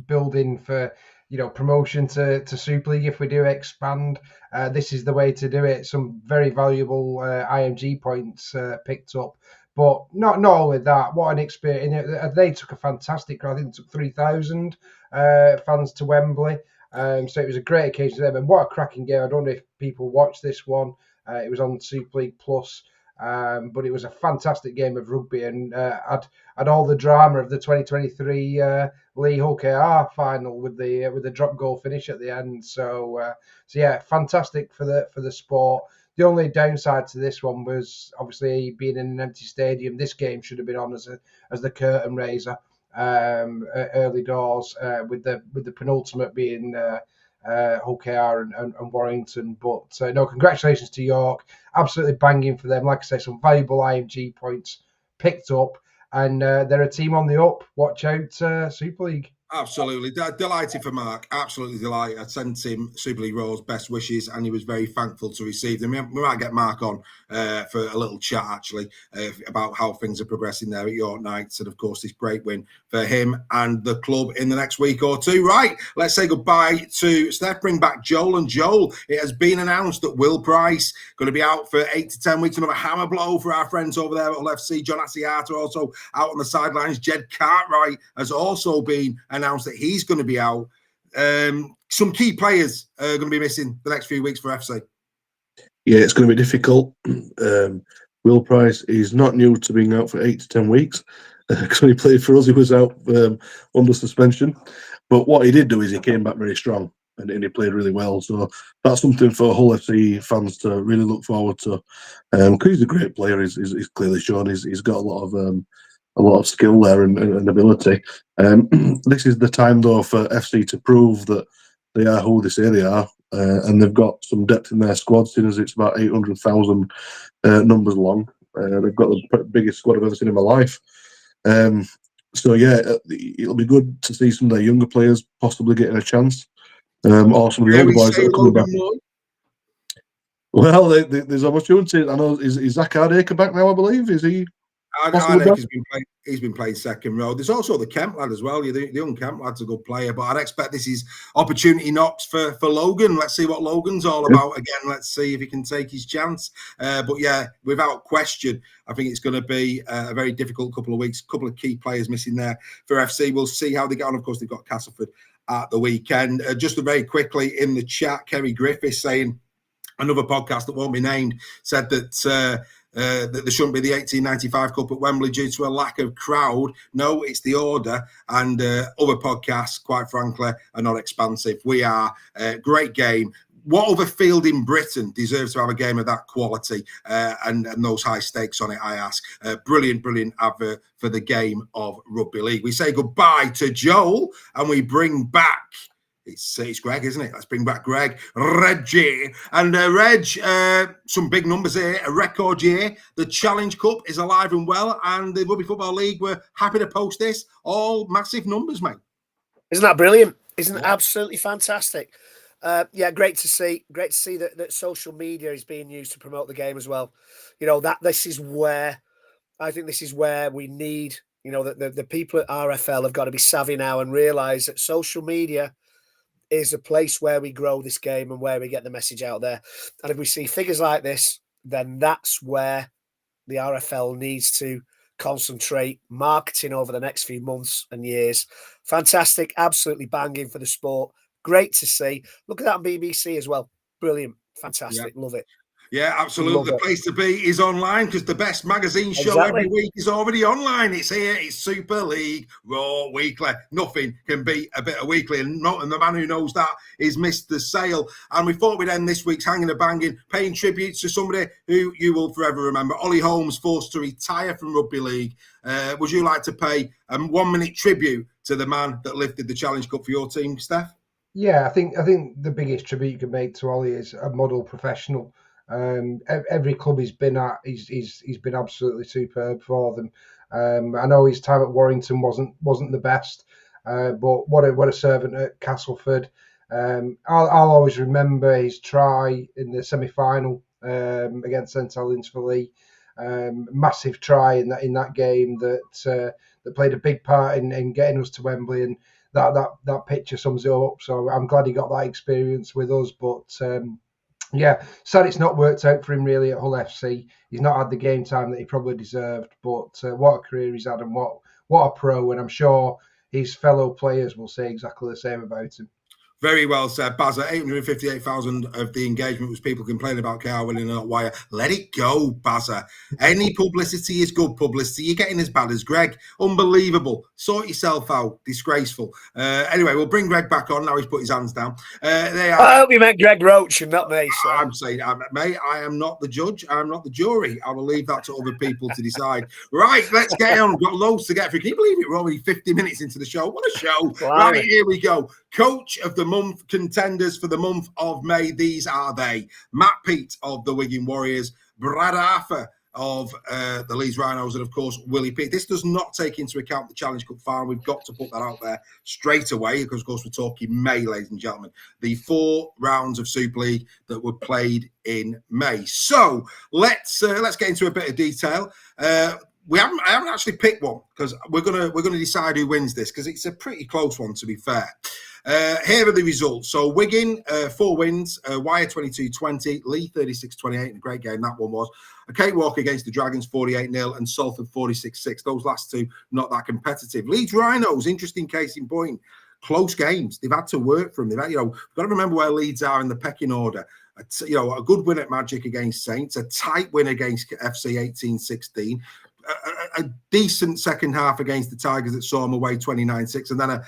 building for, you know, promotion to Super League, if we do expand, this is the way to do it. Some very valuable IMG points picked up. But not only that, what an experience. They took a fantastic crowd. I think they took 3,000 fans to Wembley. So it was a great occasion for them. And what a cracking game. I don't know if people watched this one. It was on Super League Plus. But it was a fantastic game of rugby, and had all the drama of the 2023 Lee OKR final with the drop goal finish at the end. So yeah, fantastic for the sport. The only downside to this one was obviously being in an empty stadium. This game should have been on as the curtain raiser early doors, with the penultimate being OKR and Warrington. But no, congratulations to York. Absolutely banging for them. Like I say, some valuable IMG points picked up, and they're a team on the up. Watch out, Super League. Absolutely. Delighted for Mark. Absolutely delighted. I sent him Super League Royals best wishes and he was very thankful to receive them. We might get Mark on for a little chat, actually, about how things are progressing there at York Knights. And, of course, this great win for him and the club in the next week or two. Right, let's say goodbye to Steph. Bring back Joel. And Joel, it has been announced that Will Price going to be out for 8 to 10 weeks. Another hammer blow for our friends over there at Hull FC. John Asiata also out on the sidelines. Jed Cartwright has also been announced that he's going to be out. Some key players are going to be missing the next few weeks for FC. Yeah, it's going to be difficult. Will Price is not new to being out for 8 to 10 weeks. Because when he played for us, he was out under suspension. But what he did do is he came back very strong and he played really well. So that's something for Hull FC fans to really look forward to. Because he's a great player. He's clearly shown he's got a lot of skill there and ability. This is the time, though, for FC to prove that they are who they say they are, and they've got some depth in their squad, seeing as it's about 800,000 numbers long. They've got the biggest squad I've ever seen in my life. So, yeah, it'll be good to see some of their younger players possibly getting a chance, or some of the older boys that are coming back. Well, there's opportunity. I know, is Zach Hardacre back now, I believe? Is he? He's been playing second row. There's also the Kemp lad as well. The young Kemp lad's a good player, but I'd expect this is opportunity knocks for Logan. Let's see what Logan's all about again. Let's see if he can take his chance. But yeah, without question, I think it's going to be a very difficult couple of weeks. A couple of key players missing there for FC. We'll see how they get on. Of course, they've got Castleford at the weekend. Just very quickly in the chat, Kerry Griffiths saying, another podcast that won't be named, said that there shouldn't be the 1895 Cup at Wembley due to a lack of crowd. No, it's the order, and other podcasts, quite frankly, are not expansive. We are a great game. What other field in Britain deserves to have a game of that quality and those high stakes on it, I ask? Brilliant advert for the game of Rugby League. We say goodbye to Joel and we bring back... It's Greg, isn't it? Let's bring back Greg, Reggie. And Reg, some big numbers here, a record year. The Challenge Cup is alive and well, and the Rugby Football League were happy to post this. All massive numbers, mate. Isn't that brilliant? Isn't it absolutely fantastic? Yeah, great to see. Great to see that social media is being used to promote the game as well. You know, this is where we need, you know, the people at RFL have got to be savvy now and realise that social media is a place where we grow this game and where we get the message out there. And if we see figures like this, then that's where the RFL needs to concentrate marketing over the next few months and years. Fantastic, absolutely banging for the sport. Great to see. Look at that on BBC as well. Brilliant, fantastic, Love it. Yeah, absolutely. The place to be is online because the best magazine show every week is already online. It's here. It's Super League Raw Weekly. Nothing can beat a bit of weekly. And the man who knows that is Mr. Sale. And we thought we'd end this week's Hanging and Banging, paying tribute to somebody who you will forever remember. Ollie Holmes, forced to retire from Rugby League. Would you like to pay a 1 minute tribute to the man that lifted the Challenge Cup for your team, Steph? Yeah, I think the biggest tribute you can make to Ollie is a model professional. Every club he's been at, he's been absolutely superb for them. I know his time at Warrington wasn't the best, but what a servant at Castleford. I'll always remember his try in the semi-final against St Helens for Lee. Massive try in that game that played a big part in getting us to Wembley, and that picture sums it up. So I'm glad he got that experience with us, but. Yeah, sad it's not worked out for him really at Hull FC. He's not had the game time that he probably deserved, but what a career he's had and what a pro, and I'm sure his fellow players will say exactly the same about him. Very well said, Bazza. 858,000 of the engagement was people complaining about KR winning and not Wire. Let it go, Bazza. Any publicity is good publicity. You're getting as bad as Greg. Unbelievable. Sort yourself out. Disgraceful. Anyway, we'll bring Greg back on. Now he's put his hands down. I hope you meant Greg Roach and not me, sir. I'm saying, mate, I am not the judge. I'm not the jury. I will leave that to other people to decide. Right, let's get on. We've got loads to get through. Can you believe it? We're already 50 minutes into the show. What a show. Right, here we go. Coach of the month contenders for the month of May. These are they: Matt Peat of the Wigan Warriors, Brad Arthur of the Leeds Rhinos and, of course, Willie P. This does not take into account the Challenge Cup final. We've got to put that out there straight away because, of course, we're talking May, ladies and gentlemen. The 4 rounds of Super League that were played in May. So let's get into a bit of detail. I haven't actually picked one because we're gonna decide who wins this because it's a pretty close one, to be fair. Here are the results. So Wigan 4 wins, Wire 22-20, Lee 36-28, and a great game that one was. A cakewalk against the Dragons 48-0 and Salford 46-6. Those last two not that competitive. Leeds Rhinos, interesting case in point. Close games. They've had to work for them. They've had, you've got to remember where Leeds are in the pecking order. A good win at Magic against Saints, a tight win against FC 18-16. A decent second half against the Tigers that saw them away 29-6, and then a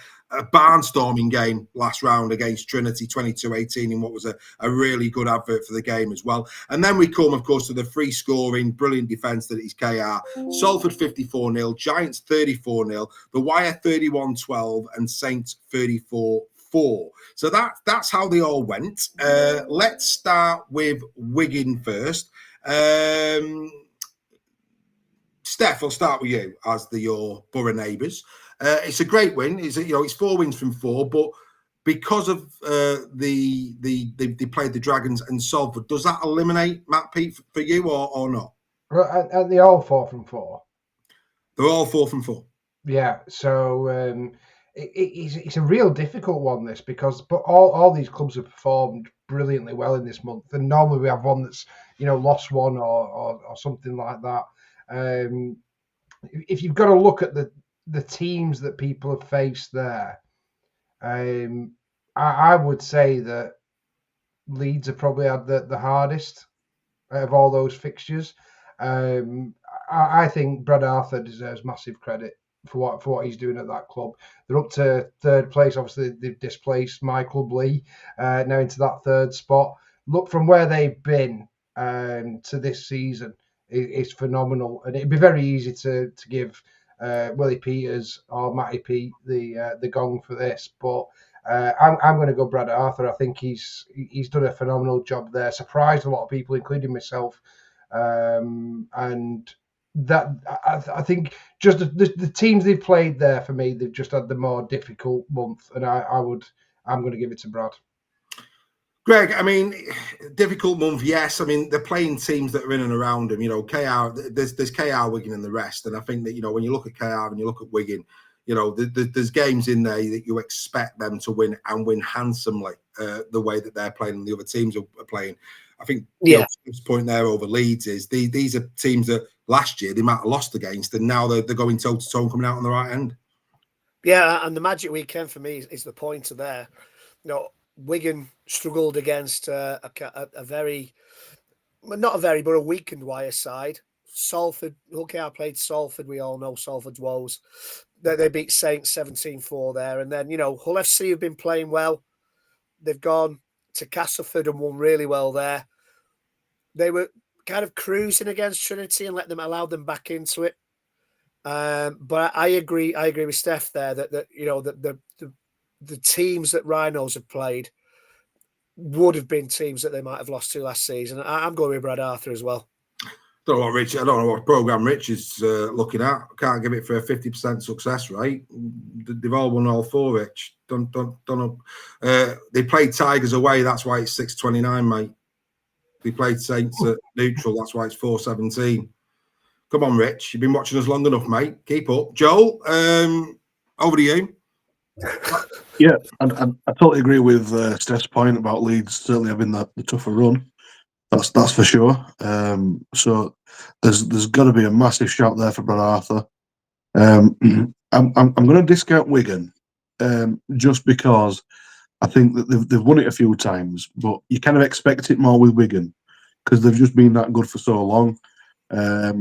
barnstorming game last round against Trinity 22-18 in what was a really good advert for the game as well. And then we come, of course, to the free scoring, brilliant defence that is KR. Salford 54-0, Giants 34-0, the Wire 31-12, and Saints 34-4. So that's how they all went. Let's start with Wigan first. Steph, I'll start with you as your borough neighbours. It's a great win. It's 4 wins from 4, but because of they played the Dragons and Salford, does that eliminate Matt Pete for you or not? Are they all 4 from 4? They're all 4 from 4. Yeah. So it's a real difficult one, this, because all these clubs have performed brilliantly well in this month, and normally we have one that's lost one or something like that. If you've got to look at the teams that people have faced there, I would say that Leeds have probably had the hardest of all those fixtures. I think Brad Arthur deserves massive credit for what he's doing at that club. They're up to 3rd place. Obviously, they've displaced my club Lee now into that 3rd spot. Look, from where they've been to this season, it's phenomenal, and it'd be very easy to give Willie Peters or Matty Pete the gong for this, but I'm going to go Brad Arthur. I think he's done a phenomenal job there, surprised a lot of people, including myself, and that I think just the teams they've played there, for me, they've just had the more difficult month, and I'm going to give it to Brad. Greg, I mean, difficult month, yes. I mean, they're playing teams that are in and around them. KR, there's KR, Wigan, and the rest. And I think that, when you look at KR and you look at Wigan, there's games in there that you expect them to win and win handsomely the way that they're playing and the other teams are playing. I think the point there over Leeds is these are teams that last year they might have lost against, and now they're going toe-to-toe and coming out on the right end. Yeah, and the magic weekend for me is the pointer there. Wigan struggled against a weakened Wire side. Salford, I played Salford. We all know Salford's woes. They beat Saints 17-4 there. And then, Hull FC have been playing well. They've gone to Castleford and won really well there. They were kind of cruising against Trinity and allowed them back into it. But I agree with Steph there that the teams that Rhinos have played would have been teams that they might have lost to last season. I'm going with Brad Arthur as well. I don't know what program Rich is looking at. Can't give it for a 50% success rate. They've all won all 4, Rich. Don't know. They played Tigers away. That's why it's 6-29, mate. They played Saints at neutral. That's why it's 4-17. Come on, Rich. You've been watching us long enough, mate. Keep up. Joel, over to you. Yeah, and I totally agree with Steph's point about Leeds certainly having the tougher run. That's for sure. So there's got to be a massive shout there for Brad Arthur. I'm going to discount Wigan just because I think that they've won it a few times, but you kind of expect it more with Wigan because they've just been that good for so long. But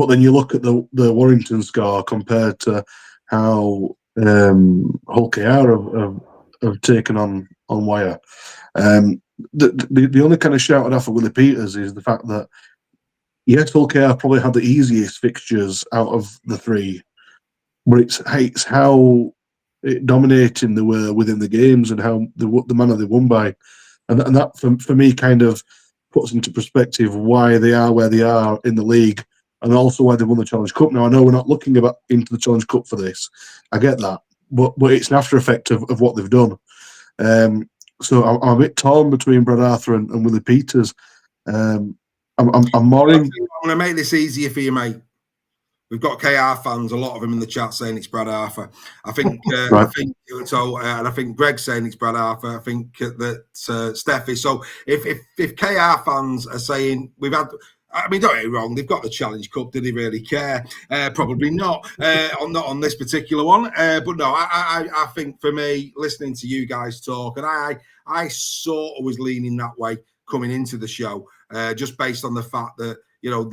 then you look at the Warrington score compared to how Hull KR have taken on Wire. The only kind of shout out for Willie Peters is the fact that yes, Hull KR probably had the easiest fixtures out of the 3, but it's how dominating they were within the games and how the manner they won by, and that for me kind of puts into perspective why they are where they are in the league, and also why they won the Challenge Cup. Now, I know we're not looking into the Challenge Cup for this. I get that. But it's an after effect of what they've done. So I'm a bit torn between Brad Arthur and Willie Peters. I'm more in... I'm going to make this easier for you, mate. We've got KR fans, a lot of them in the chat saying it's Brad Arthur. I think, right. I think so, and I think Greg's saying it's Brad Arthur. I think that Steph is. So if KR fans are saying we've had, I mean, don't get me wrong, they've got the Challenge Cup. Do they really care? Probably not. Not on this particular one. But no, I think for me, listening to you guys talk, and I sort of was leaning that way coming into the show, just based on the fact that, you know,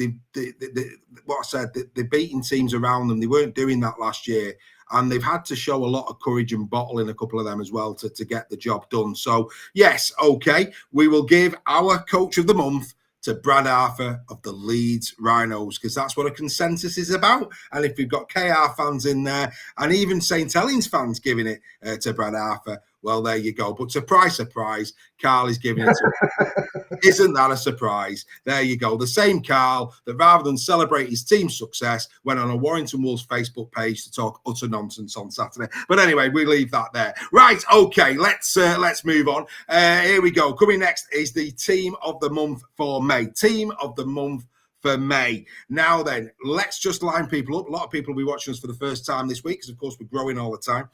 what I said, they're beating teams around them. They weren't doing that last year. And they've had to show a lot of courage and bottle in a couple of them as well to get the job done. So, yes, okay, we will give our Coach of the Month to Brad Arthur of the Leeds Rhinos, because that's what a consensus is about. And if we've got KR fans in there, and even St. Helens fans giving it to Brad Arthur, well, there you go. But surprise, surprise, Carl is giving it to him. Isn't that a surprise? There you go. The same Carl that, rather than celebrate his team's success, went on a Warrington Wolves Facebook page to talk utter nonsense on Saturday. But anyway, we leave that there. Right, okay, let's move on. Here we go. Coming next is the Team of the Month for May. Team of the Month for May. Now then, let's just line people up. A lot of people will be watching us for the first time this week, because of course we're growing all the time.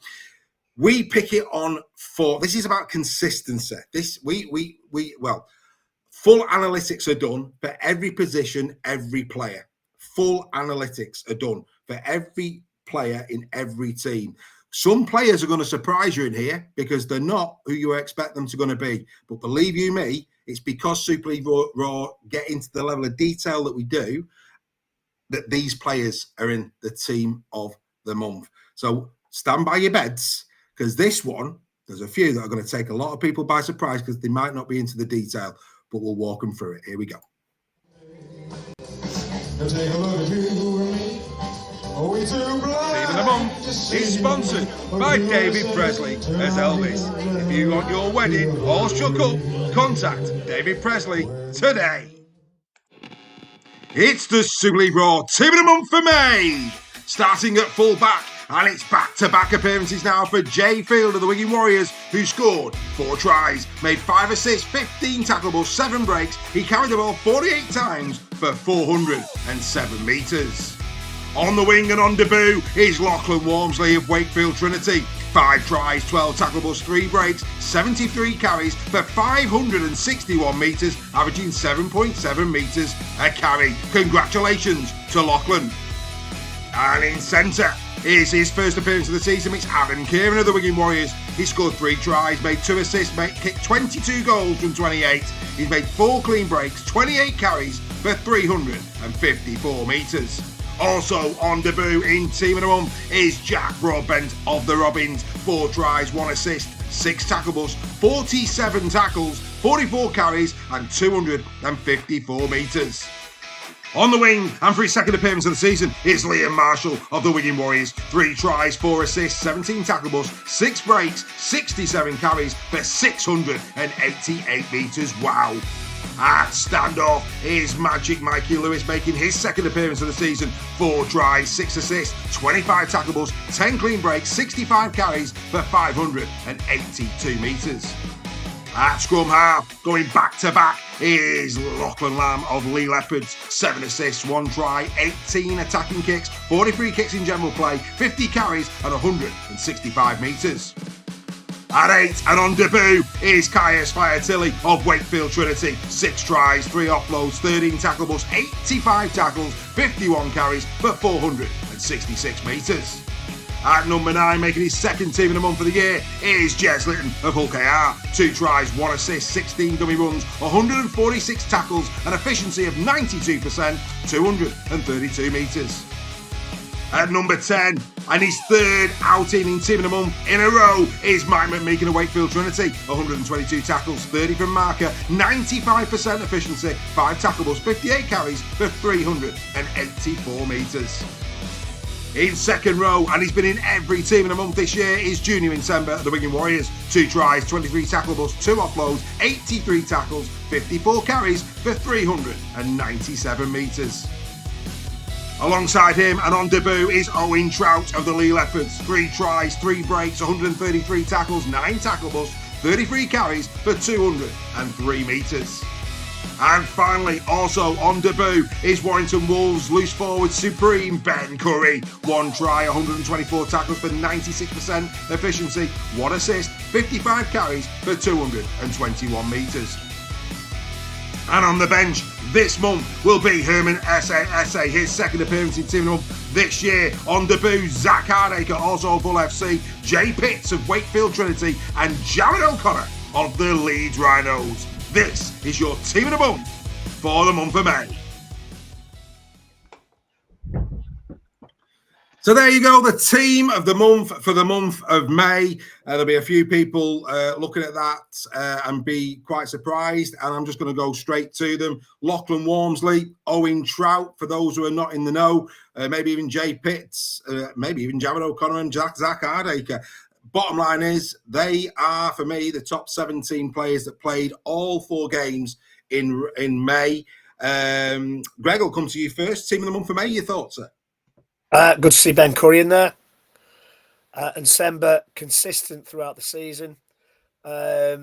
We pick it on for, this is about consistency. Well, full analytics are done for every position, every player. Full analytics are done for every player in every team. Some players are going to surprise you in here because they're not who you expect them to going to be. But believe you me, it's because Super League Raw get into the level of detail that we do, that these players are in the Team of the Month. So stand by your beds, because this one, there's a few that are going to take a lot of people by surprise because they might not be into the detail, but we'll walk them through it. Here we go. Team of the Month is sponsored by David Presley as Elvis. If you want your wedding all shook up, contact David Presley today. It's the Super League Raw Team of the Month for May, starting at full back. And it's back-to-back appearances now for Jay Field of the Wigan Warriors, who scored 4 tries, made 5 assists, 15 tackleables, 7 breaks. He carried the ball 48 times for 407 metres. On the wing and on debut is Lachlan Walmsley of Wakefield Trinity. 5 tries, 12 tackleables, 3 breaks, 73 carries for 561 metres, averaging 7.7 metres a carry. Congratulations to Lachlan. And in centre is his first appearance of the season. It's Adam Kieran of the Wigan Warriors. He scored 3 tries, made 2 assists, kicked 22 goals from 28. He's made 4 clean breaks, 28 carries for 354 metres. Also on debut in Team of the Month is Jack Broadbent of the Robins. 4 tries, 1 assist, 6 tackleables, 47 tackles, 44 carries and 254 metres. On the wing, and for his second appearance of the season, is Liam Marshall of the Wigan Warriors. 3 tries, 4 assists, 17 tackleables, 6 breaks, 67 carries for 688 metres. Wow. At standoff is Magic Mikey Lewis, making his second appearance of the season. 4 tries, 6 assists, 25 tackleables, 10 clean breaks, 65 carries for 582 metres. At scrum half, going back-to-back, is Lachlan Lamb of Lee Leopards. 7 assists, 1 try, 18 attacking kicks, 43 kicks in general play, 50 carries and 165 metres. At 8 and on debut is Caius Fiatilli of Wakefield Trinity. 6 tries, 3 offloads, 13 tackleables, 85 tackles, 51 carries for 466 metres. At number 9, making his second Team of the Month of the year, is Jez Litton of Hull KR. 2 tries, 1 assist, 16 dummy runs, 146 tackles, an efficiency of 92%, 232 metres. At number 10, and his third outing in Team of the Month in a row, is Mike McMeekin of Wakefield Trinity. 122 tackles, 30 from marker, 95% efficiency, 5 tackleables, 58 carries for 384 metres. In second row, and he's been in every team in a month this year, is Junior Nsemba of the Wigan Warriors. 2 tries, 23 tackleables, 2 offloads, 83 tackles, 54 carries for 397 metres. Alongside him and on debut is Owen Trout of the Lee Leopards. 3 tries, 3 breaks, 133 tackles, 9 tackleables, 33 carries for 203 metres. And finally, also on debut, is Warrington Wolves loose forward supreme Ben Curry. 1 try, 124 tackles for 96% efficiency, 1 assist, 55 carries for 221 metres. And on the bench this month will be Herman Esse, his second appearance in team of the month this year. On debut, Zach Hardacre, also of Hull FC, Jay Pitts of Wakefield Trinity, and Jared O'Connor of the Leeds Rhinos. This is your team of the month for the month of May. So there you go, the team of the month for the month of May. There'll be a few people looking at that and be quite surprised. And I'm just going to go straight to them. Lachlan Walmsley, Owen Trout, for those who are not in the know, maybe even Jay Pitts, maybe even Jared O'Connor and Zach Hardacre. Bottom line is, they are, for me, the top 17 players that played all 4 games in May. Greg, I'll come to you first. Team of the month for May, your thoughts, sir? Good to see Ben Curry in there. And Nsemba consistent throughout the season. I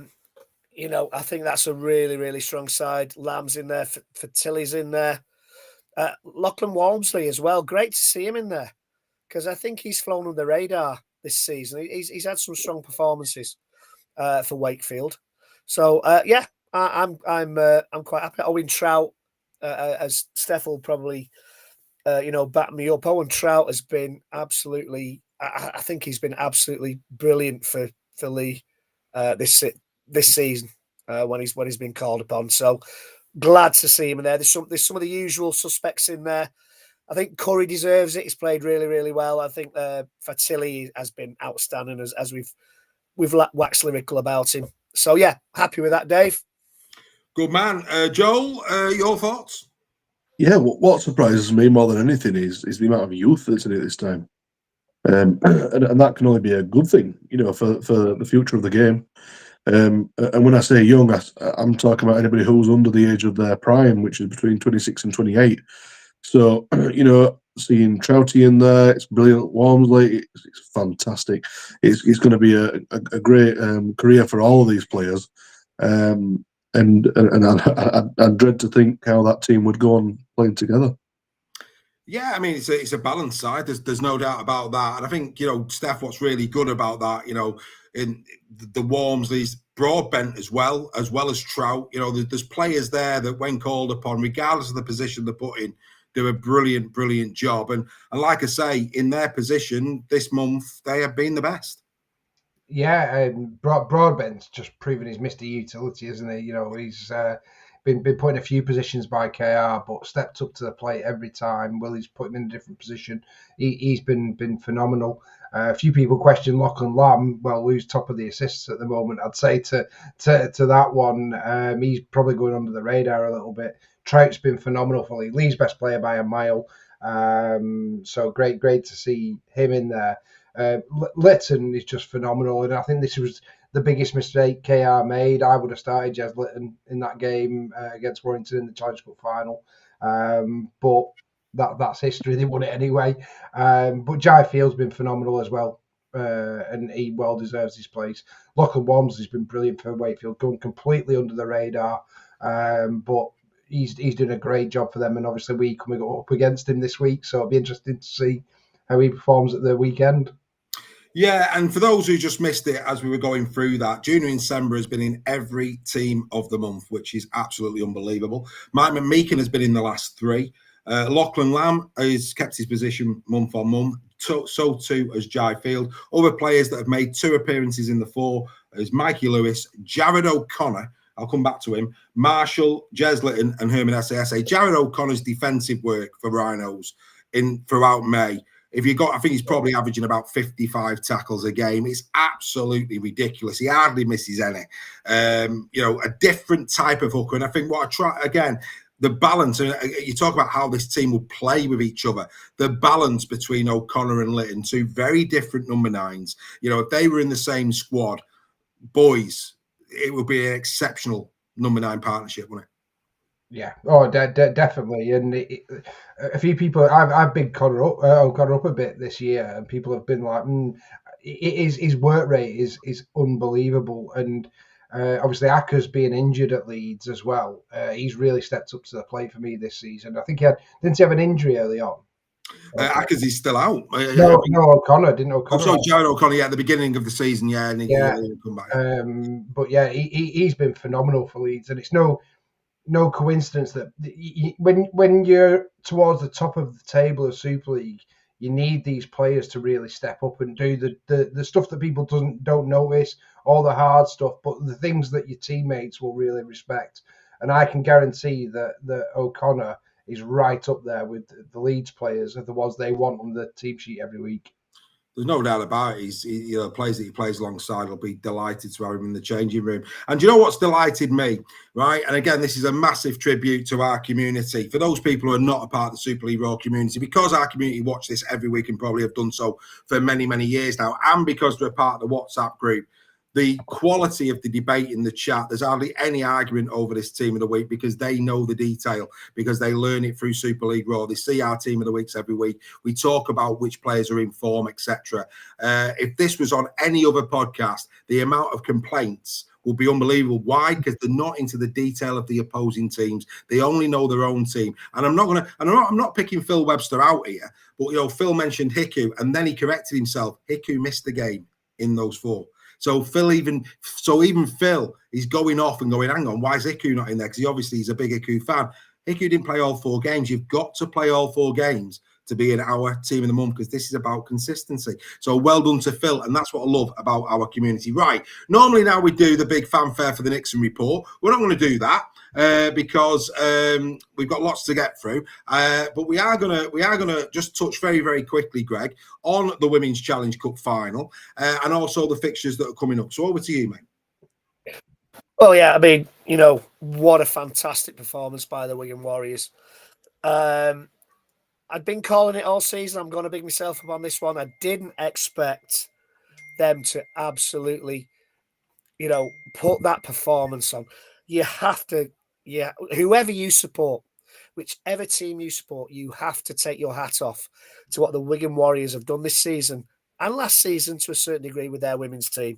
think that's a really, really strong side. Lamb's in there, Tilly's in there. Lachlan Walmsley as well. Great to see him in there because I think he's flown under the radar this season. He's had some strong performances for Wakefield. So I'm quite happy. Owen Trout, as Steph will probably back me up. Owen Trout has been absolutely. I think he's been absolutely brilliant for Lee this season when he's been called upon. So glad to see him in there. There's some of the usual suspects in there. I think Curry deserves it. He's played really, really well. I think Fatilli has been outstanding as we've waxed lyrical about him. So yeah, happy with that, Dave. Good man, Joel. Your thoughts? Yeah, what surprises me more than anything is the amount of youth that's in it this time, and that can only be a good thing, for the future of the game. And when I say young, I'm talking about anybody who's under the age of their prime, which is between 26 and 28. So, seeing Trouty in there, it's brilliant. Walmsley, it's fantastic. It's going to be a great career for all of these players. And I dread to think how that team would go on playing together. Yeah, I mean, it's a balanced side. There's no doubt about that. And I think, Steph, what's really good about that, in the Walmsleys, Broadbent as well as Trout, there's players there that when called upon, regardless of the position they're put in, do a brilliant, brilliant job. And like I say, in their position this month, they have been the best. Yeah, Broadbent's just proven his Mr. Utility, isn't he? He's been put in a few positions by KR, but stepped up to the plate every time. Willie's put him in a different position. He's been phenomenal. A few people question Lachlan Lamb. Well, who's top of the assists at the moment? I'd say to that one, he's probably going under the radar a little bit. Trout's been phenomenal for Lee. Lee's best player by a mile. So great to see him in there. Litton is just phenomenal, and I think this was the biggest mistake KR made. I would have started Jez Litton in that game against Warrington in the Challenge Cup final, but that's history. They won it anyway. But Jai Field's been phenomenal as well, and he well deserves his place. Lachlan Walmsley's been brilliant for Wakefield, going completely under the radar, but he's doing a great job for them, and obviously we coming up against him this week, so it'll be interesting to see how he performs at the weekend. Yeah, and for those who just missed it as we were going through that, Junior Nsemba has been in every team of the month, which is absolutely unbelievable. Mike McMeekin has been in the last 3. Lachlan Lamb has kept his position month on month. So too has Jai Field. Other players that have made 2 appearances in the 4 is Mikey Lewis, Jared O'Connor. I'll come back to him. Marshall, Jez Litton, and Herman Esse. Jared O'Connor's defensive work for Rhinos throughout May. I think he's probably averaging about 55 tackles a game. It's absolutely ridiculous. He hardly misses any. A different type of hooker. And I think what I try again, the balance, you talk about how this team will play with each other, the balance between O'Connor and Litton, two very different number 9s. If they were in the same squad, boys, it would be an exceptional number 9 partnership, wouldn't it? Yeah, definitely. And a few people, I've big O'Connor up a bit this year, and people have been like, his work rate is unbelievable. And obviously, Acker's being injured at Leeds as well. He's really stepped up to the plate for me this season. I think didn't he have an injury early on? Ackers is still out. No, O'Connor didn't. O'Connor. Oh, sorry, Jared O'Connor. At the beginning of the season, and he come back. But yeah, he's been phenomenal for Leeds, and it's no coincidence that when you're towards the top of the table of Super League, you need these players to really step up and do the stuff that people don't notice, all the hard stuff, but the things that your teammates will really respect. And I can guarantee that O'Connor is right up there with the Leeds players of the ones they want on the team sheet every week. There's no doubt about it. The players that he plays alongside will be delighted to have him in the changing room. And do you know what's delighted me, right? And again, this is a massive tribute to our community. For those people who are not a part of the Super League Raw community, because our community watch this every week and probably have done so for many, many years now, and because they're a part of the WhatsApp group, the quality of the debate in the chat, there's hardly any argument over this team of the week because they know the detail, because they learn it through Super League Raw. They see our team of the weeks every week. We talk about which players are in form, etc. If this was on any other podcast, the amount of complaints will be unbelievable. Why? Because they're not into the detail of the opposing teams. They only know their own team. And I'm not picking Phil Webster out here, but Phil mentioned Hiku, and then he corrected himself. Hiku missed the game in those 4. So even Phil is going off and going, hang on, why is Hiku not in there? Because he's a big Hiku fan. Hiku didn't play all 4 games. You've got to play all 4 games to be in our team of the month, because this is about consistency. So well done to Phil, and that's what I love about our community. Right, normally now we do the big fanfare for the Nixon report. We're not going to do that because we've got lots to get through. But we are gonna just touch very, very quickly, Greg, on the Women's Challenge Cup final and also the fixtures that are coming up. So over to you, mate. Well, yeah, I mean, what a fantastic performance by the Wigan Warriors. I'd been calling it all season. I'm going to big myself up on this one. I didn't expect them to absolutely, put that performance on. You have to, whoever you support, whichever team you support, you have to take your hat off to what the Wigan Warriors have done this season and last season to a certain degree with their women's team.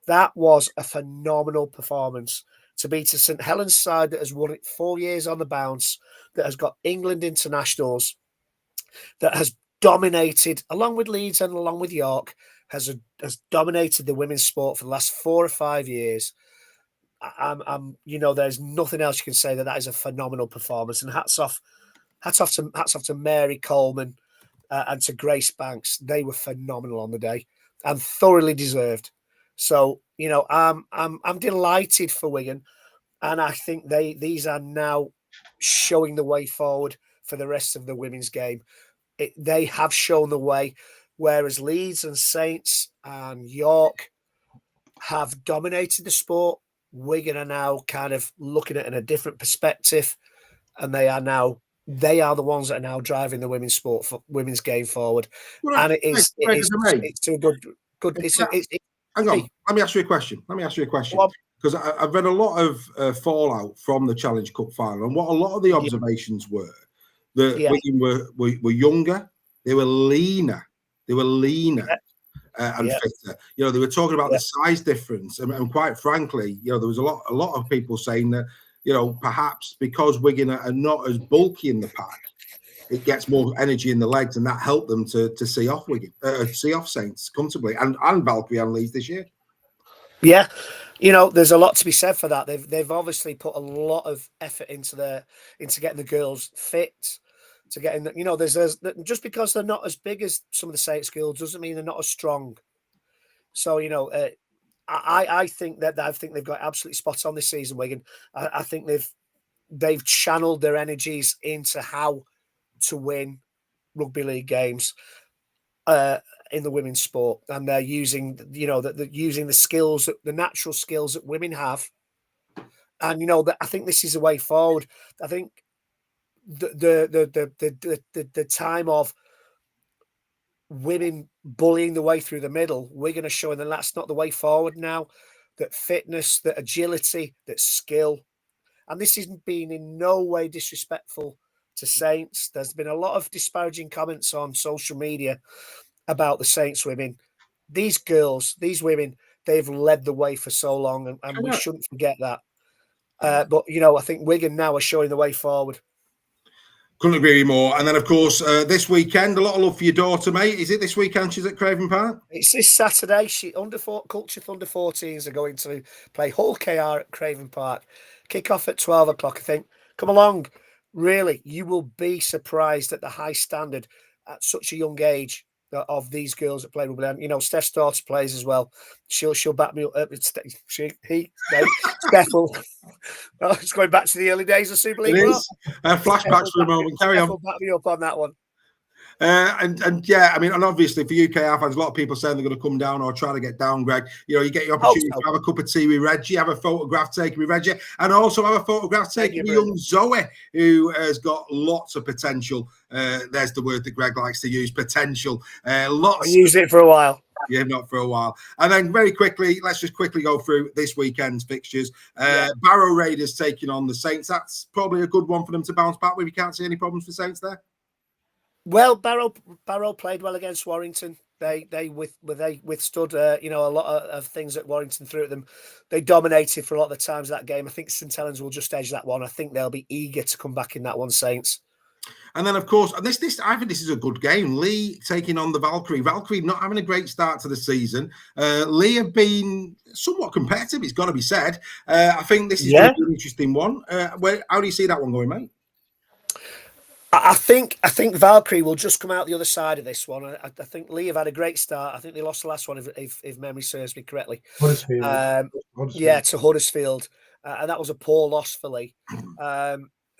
That was a phenomenal performance to beat a St Helens side that has won it 4 years on the bounce, that has got England internationals, that has dominated, along with Leeds and along with York, has dominated the women's sport for the last 4 or 5 years. There's nothing else you can say that is a phenomenal performance. And hats off to Mary Coleman and to Grace Banks. They were phenomenal on the day and thoroughly deserved. So I'm delighted for Wigan, and I think these are now showing the way forward for the rest of the women's game. They have shown the way, whereas Leeds and Saints and York have dominated the sport. Wigan are now kind of looking at it in a different perspective, and they are the ones that are now driving the women's game forward. Well, and it's a good. Hang on, let me ask you a question. Because I've read a lot of fallout from the Challenge Cup final, and what a lot of the observations were that Wigan were younger, they were leaner, and fitter. They were talking about the size difference, and quite frankly, there was a lot of people saying that, perhaps because Wigan are not as bulky in the pack, it gets more energy in the legs, and that helped them to see off Saints comfortably, and Valkyrie and Leeds this year. Yeah, there's a lot to be said for that. They've obviously put a lot of effort into getting the girls fit, to getting there's just because they're not as big as some of the Saints girls doesn't mean they're not as strong. So I think they've got absolutely spot on this season, Wigan. I think they've channeled their energies into how to win rugby league games in the women's sport, and they're using using the skills, the natural skills that women have, and I think this is the way forward. I think the time of women bullying the way through the middle, Wigan are showing that that's not the way forward now. That fitness, that agility, that skill, and this isn't being in no way disrespectful to Saints. There's been a lot of disparaging comments on social media about the Saints women. These girls, these women, they've led the way for so long, and we shouldn't forget that. But, I think Wigan now are showing the way forward. Couldn't agree more. And then, of course, this weekend, a lot of love for your daughter, mate. Is it this weekend she's at Craven Park? It's this Saturday. Culture Thunder 14s are going to play Hull KR at Craven Park. Kick off at 12 o'clock, I think. Come along. Really, you will be surprised at the high standard at such a young age of these girls that play rugby. And, Steph's daughter plays as well. She'll back me up. Steph will. Oh, it's going back to the early days of Super League. It is. Flashbacks for a moment. Carry on. Steph will back me up on that one. And yeah, I mean, and obviously for UKR fans, a lot of people saying they're going to come down or try to get down, Greg. You get your opportunity to have a cup of tea with Reggie, have a photograph taken with Reggie, and also have a photograph taken with young Zoe, who has got lots of potential. There's the word that Greg likes to use, potential. Lots. I used it for a while. Yeah, not for a while. And then very quickly, let's just quickly go through this weekend's fixtures. Barrow Raiders taking on the Saints. That's probably a good one for them to bounce back with. You can't see any problems for Saints there. Well, Barrow played well against Warrington. They withstood a lot of things that Warrington threw at them. They dominated for a lot of the times of that game. I think St Helens will just edge that one. I think they'll be eager to come back in that one, Saints. And then, of course, I think this is a good game. Lee taking on the Valkyrie. Valkyrie not having a great start to the season. Lee have been somewhat competitive, it's got to be said. I think this is going to be an interesting one. How do you see that one going, mate? I think Valkyrie will just come out the other side of this one. I think Lee have had a great start. I think they lost the last one, if memory serves me correctly. Huddersfield. Yeah, to Huddersfield. And that was a poor loss for Lee.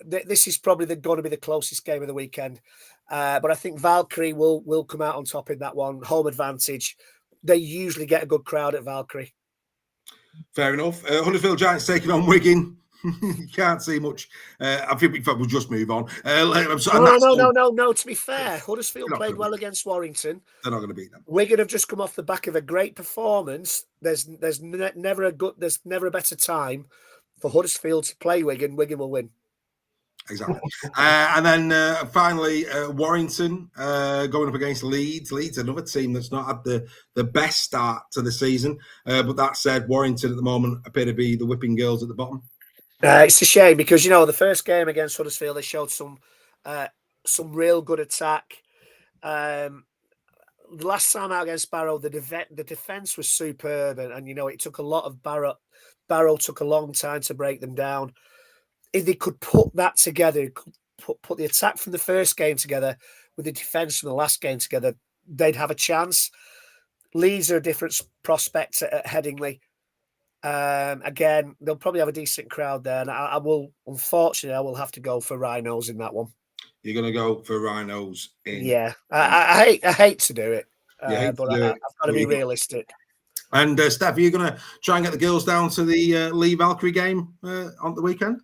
This is probably going to be the closest game of the weekend. But I think Valkyrie will come out on top in that one. Home advantage. They usually get a good crowd at Valkyrie. Fair enough. Huddersfield Giants taking on Wigan. You can't see much. I think we'll just move on. No. To be fair, Huddersfield played well against Warrington. They're not going to beat them. Wigan have just come off the back of a great performance. There's never a better time for Huddersfield to play Wigan. Wigan will win. Exactly. And then finally, Warrington going up against Leeds. Leeds, another team that's not had the best start to the season. But that said, Warrington at the moment appear to be the whipping girls at the bottom. It's a shame because, the first game against Huddersfield, they showed some real good attack. The last time out against Barrow, the defence was superb. And it took a lot of Barrow. Barrow took a long time to break them down. If they could put that together, put the attack from the first game together with the defence from the last game together, they'd have a chance. Leeds are a different prospect at Headingley. Again, they'll probably have a decent crowd there, and I will have to go for Rhinos in that one. You're going to go for Rhinos in? Yeah, I hate to do it, but I've got to be realistic. And Steph, are you going to try and get the girls down to the Lee Valkyrie game on the weekend?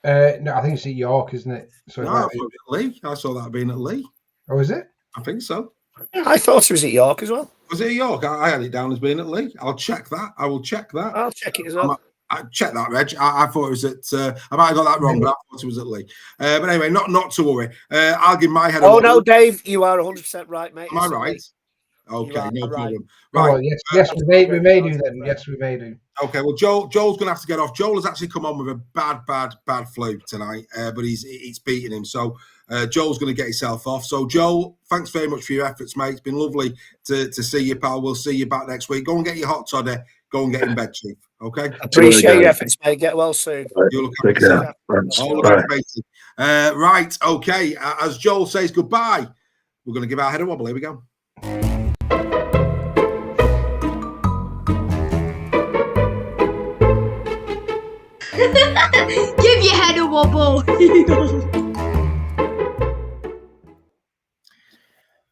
No, I think it's at York, isn't it? So no, I thought it was at Lee. I saw that being at Lee. Oh, is it? I think so. I thought it was at York as well. Was it at York? I had it down as being at Lee. I'll check that. I will check that. I'll check it as well. I check that, Reg. I thought it was at. I might have got that wrong, but I thought it was at Lee. But anyway, not to worry. I'll give my head. Oh no, Dave, you are 100% right, mate. Am I right? Okay, no problem. Right. Oh, yes, we may do then. Yes, we may do. Okay, well, Joel's going to have to get off. Joel has actually come on with a bad flu tonight, but it's beating him. So Joel's going to get himself off. So Joel, thanks very much for your efforts, mate. It's been lovely to see you, pal. We'll see you back next week. Go and get your hot toddy. Go and get in bed, Chief. Okay. Appreciate your efforts, mate. Get well soon. You look after yourself. Right. Okay. As Joel says goodbye, we're going to give our head a wobble. Here we go. Give your head a wobble.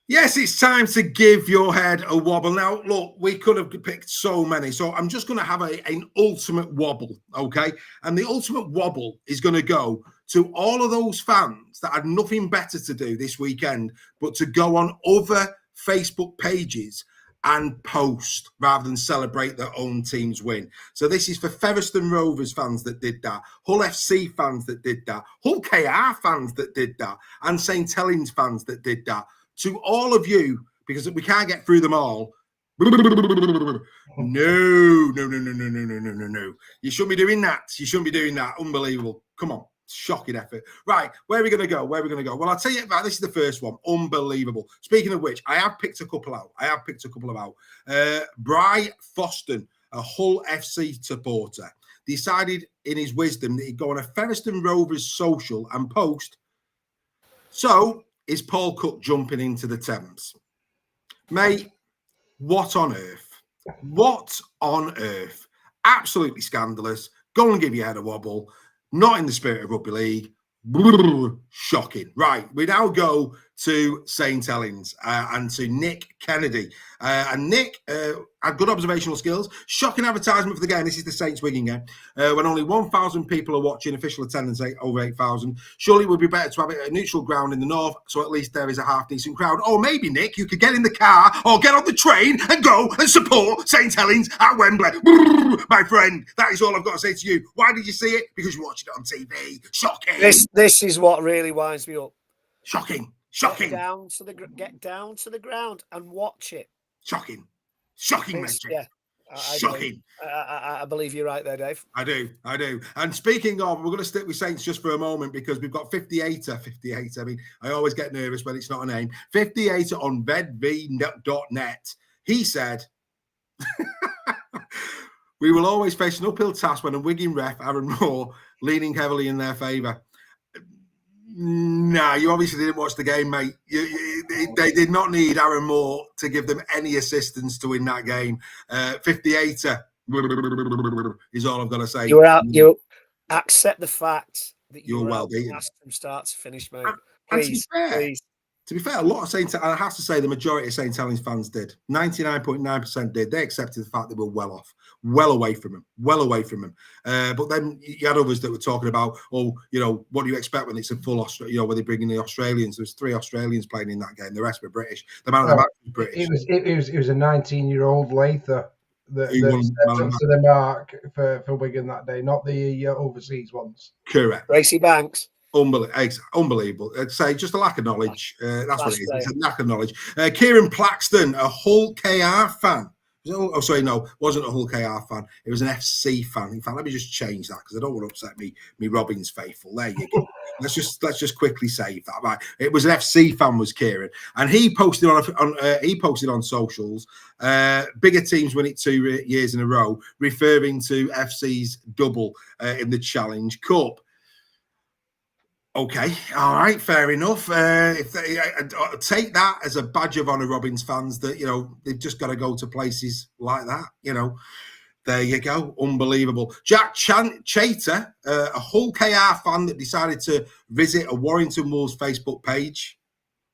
Yes, it's time to give your head a wobble. Now, look, we could have picked so many. So I'm just going to have an ultimate wobble, okay? And the ultimate wobble is going to go to all of those fans that had nothing better to do this weekend but to go on other Facebook pages and post rather than celebrate their own team's win. So this is for Featherstone Rovers fans that did that, Hull FC fans that did that, Hull KR fans that did that, and St Helens fans that did that. To all of you, because we can't get through them all, no. You shouldn't be doing that. You shouldn't be doing that. Unbelievable. Come on. Shocking effort. Right, where are we going to go? Well, I'll tell you about this is the first one. Unbelievable. Speaking of which, I have picked a couple out. Bry Foston, a Hull FC supporter, decided in his wisdom that he'd go on a Featherstone Rovers social and post, so is Paul Cook jumping into the Thames? Mate, what on earth? What on earth? Absolutely scandalous. Go and give your head a wobble. Not in the spirit of rugby league. Shocking. Right, we now go to St Helens and to Nick Kennedy. And Nick had good observational skills. Shocking advertisement for the game. This is the Saints Wigan game. When only 1,000 people are watching, official attendance over 8,000. Surely it would be better to have it at a neutral ground in the north, so at least there is a half-decent crowd. Or maybe, Nick, you could get in the car or get on the train and go and support St Helens at Wembley. My friend, that is all I've got to say to you. Why did you see it? Because you watched it on TV. Shocking. This is what really winds me up. Shocking. Get down to the ground and watch it. Shocking, mate. Yeah, shocking. I believe you're right there, Dave. I do. And speaking of, we're going to stick with Saints just for a moment because we've got 58er. I mean, I always get nervous when it's not a name. 58er on vedv.net. He said, we will always face an uphill task when a Wigan ref, Aaron Moore, leaning heavily in their favour. Nah, you obviously didn't watch the game, mate. They did not need Aaron Moore to give them any assistance to win that game. 58er is all I've got to say. You accept the fact that you're well beaten from start to finish, mate. Please. To be fair, a lot of St. I have to say the majority of St. Helens fans did. 99.9% did. They accepted the fact they were well away from them. But then you had others that were talking about, what do you expect when it's a full, when they bring in the Australians? There's 3 Australians playing in that game. The rest were British. The man of the match was British. It was a 19-year-old Lather that stepped up to the mark for Wigan that day, not the overseas ones. Correct. Racy Banks. Unbelievable. I'd say just a lack of knowledge. That's what it is. It's a lack of knowledge. Kieran Plaxton, a Hull KR fan. Oh, sorry, no, wasn't a Hull KR fan. It was an FC fan. In fact, let me just change that because I don't want to upset me Robins faithful. There you go. let's just quickly save that. Right, it was an FC fan, was Kieran, and he posted on socials. Bigger teams win it 2 years in a row, referring to FC's double in the Challenge Cup. Okay, all right, fair enough. If they take that as a badge of honour, Robins fans, that they've just got to go to places like that. There you go, unbelievable. Jack Chater, a Hull KR fan that decided to visit a Warrington Wolves Facebook page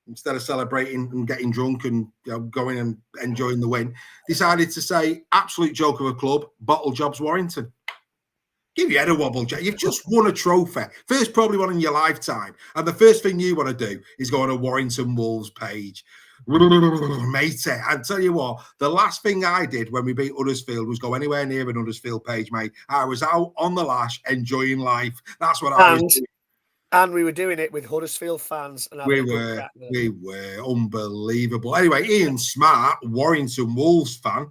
instead of celebrating and getting drunk and going and enjoying the win, decided to say, "Absolute joke of a club, bottle jobs Warrington." Give your head a wobble, Jack. You've just won a trophy. First probably one in your lifetime. And the first thing you want to do is go on a Warrington Wolves page. Mate, I tell you what, the last thing I did when we beat Huddersfield was go anywhere near an Huddersfield page, mate. I was out on the lash enjoying life. That's what I was doing. And we were doing it with Huddersfield fans. And we were unbelievable. Anyway, Ian Smart, Warrington Wolves fan.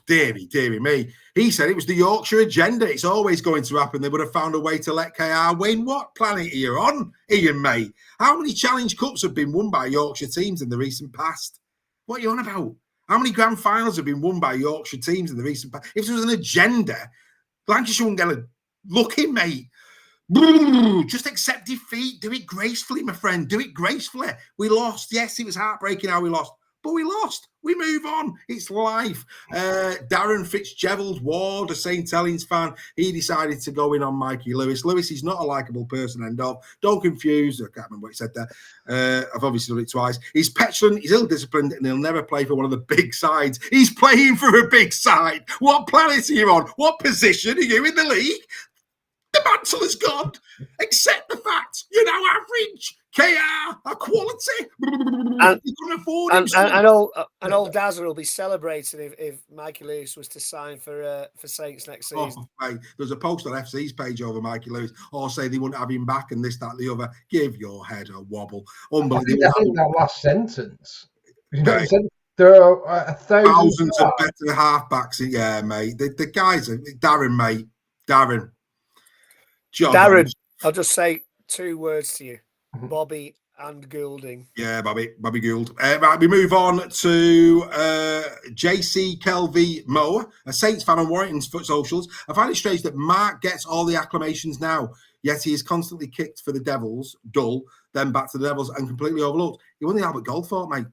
Deary me. He said it was the Yorkshire agenda. It's always going to happen. They would have found a way to let KR win. What planet are you on, Ian, mate? How many Challenge Cups have been won by Yorkshire teams in the recent past? What are you on about? How many grand finals have been won by Yorkshire teams in the recent past? If there was an agenda, Lancashire wouldn't get a look in, mate. Just accept defeat. Do it gracefully, my friend. Do it gracefully. We lost. Yes, it was heartbreaking how we lost. But we lost. We move on. It's life. Darren Fitzgerald Ward, a St. Helens fan, he decided to go in on Mikey Lewis. Lewis is not a likeable person, end of. Don't confuse. I can't remember what he said there. I've obviously done it twice. He's petulant, he's ill-disciplined, and he'll never play for one of the big sides. He's playing for a big side. What planet are you on? What position are you in the league? The mantle has gone. Accept the fact you're now average. KR, a quality. You couldn't afford him. And old Dazzler will be celebrating if Mikey Lewis was to sign for Saints next season. Mate, there's a post on FC's page over Mikey Lewis, all say they wouldn't have him back and this, that, and the other. Give your head a wobble. Unbelievable. I think that last sentence. You know, there are 1,000 thousands of better halfbacks. Yeah, mate. The guys are Darren, mate. Darren. John. Darren, I'll just say 2 words to you. Bobby and Goulding. Yeah, Bobby Gould. Right, we move on to JC Kelvy Moore, a Saints fan on Warrington's foot socials. I find it strange that Mark gets all the acclamations now, yet he is constantly kicked for the Devils, dull, then back to the Devils and completely overlooked. He won the Albert Goldthorpe, mate.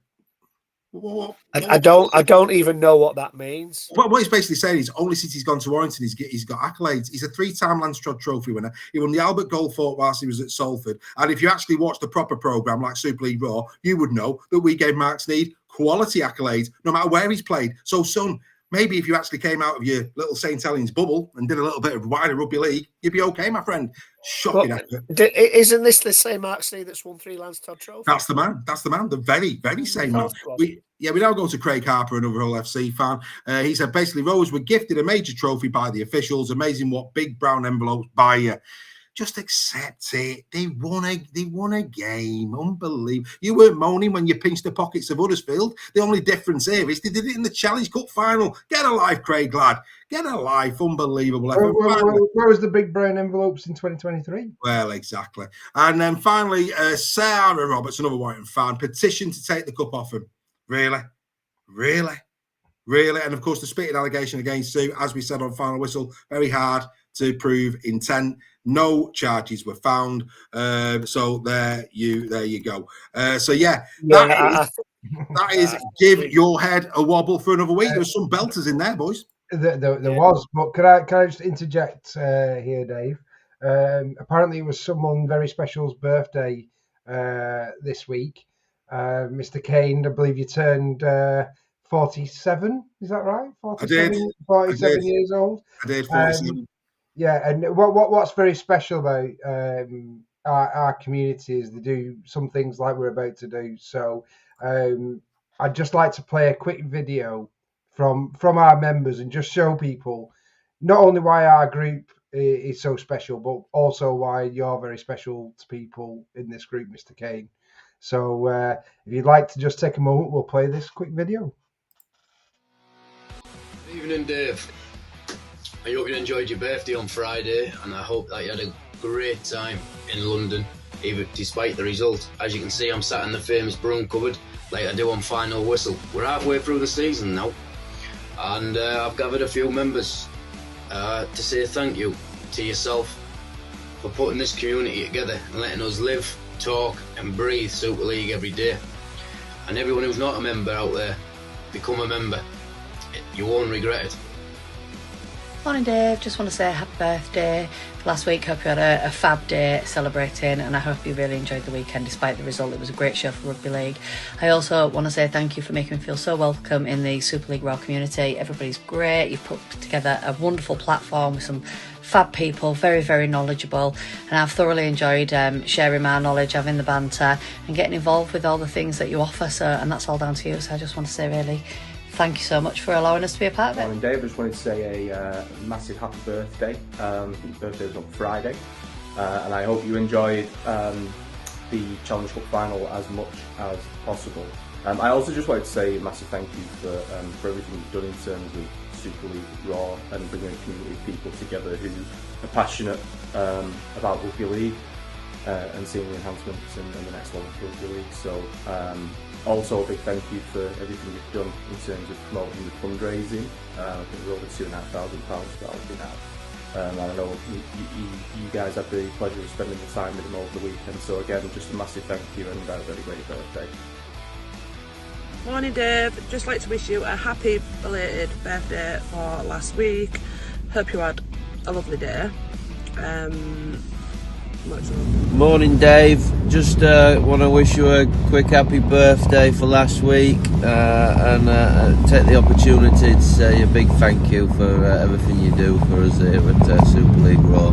I don't even know what that means. Well, what he's basically saying is only since he's gone to Warrington, he's got accolades. He's a 3-time Lanstrod Trophy winner. He won the Albert Goldthorpe whilst he was at Salford. And if you actually watch the proper programme like Super League Raw, you would know that we gave Mark Sneed quality accolades, no matter where he's played. So, son, maybe if you actually came out of your little St. Helens bubble and did a little bit of wider rugby league, you'd be okay, my friend. Shocking effort. Isn't this the same Mark Sneed that's won 3 Lanstrod trophies? That's the man. The very, very same man. We now go to Craig Harper, another Hull FC fan. He said, basically, Rose were gifted a major trophy by the officials. Amazing what big brown envelopes buy you. Just accept it. They won a game. Unbelievable. You weren't moaning when you pinched the pockets of Huddersfield. The only difference here is they did it in the Challenge Cup final. Get a life, Craig, lad. Get a life. Unbelievable. Where was the big brown envelopes in 2023? Well, exactly. And then finally, Sarah Roberts, another Warrington fan, petitioned to take the cup off him. Really? And of course, the spitting allegation against Sue, as we said on Final Whistle, very hard to prove intent. No charges were found. So there you go. That is give your head a wobble for another week. There's some belters in there, boys. There was, but can I just interject here, Dave? Apparently, it was someone very special's birthday this week. Mr. Kane, I believe you turned 47. Is that right? 47, I did. 47 years old. I did. 47. Yeah, and what's very special about our community is they do some things like we're about to do. So I'd just like to play a quick video from our members and just show people not only why our group is so special, but also why you're very special to people in this group, Mr. Kane. So if you'd like to just take a moment, we'll play this quick video. Good evening, Dave. I hope you enjoyed your birthday on Friday, and I hope that you had a great time in London, even despite the result. As you can see, I'm sat in the famous broom cupboard like I do on Final Whistle. We're halfway through the season now, and I've gathered a few members to say thank you to yourself for putting this community together and letting us live, talk and breathe Super League every day. And everyone who's not a member out there, become a member. You won't regret it. Morning, Dave. Just want to say happy birthday. Last week, hope you had a fab day celebrating, and I hope you really enjoyed the weekend despite the result. It was a great show for Rugby League. I also want to say thank you for making me feel so welcome in the Super League Raw community. Everybody's great. You've put together a wonderful platform with some fab people, very, very knowledgeable, and I've thoroughly enjoyed sharing my knowledge, having the banter and getting involved with all the things that you offer. So, and that's all down to you. So I just want to say really thank you so much for allowing us to be a part of it. Morning, Dave. I just wanted to say a massive happy birthday. Your birthday was on Friday, and I hope you enjoyed the Challenge Cup final as much as possible. I also just wanted to say a massive thank you for everything you've done in terms of Super League Raw and bringing a community of people together who are passionate about Rugby League and seeing the enhancements and the next level of Rugby League. So also a big thank you for everything you've done in terms of promoting the fundraising. I think we're over £2,500 that I've been at. And I know you guys had the pleasure of spending the time with them over the weekend. So again, just a massive thank you and a very great birthday. Morning, Dave. Just like to wish you a happy belated birthday for last week. Hope you had a lovely day. Much love. Morning, Dave. Just want to wish you a quick happy birthday for last week, and take the opportunity to say a big thank you for everything you do for us here at Super League Raw.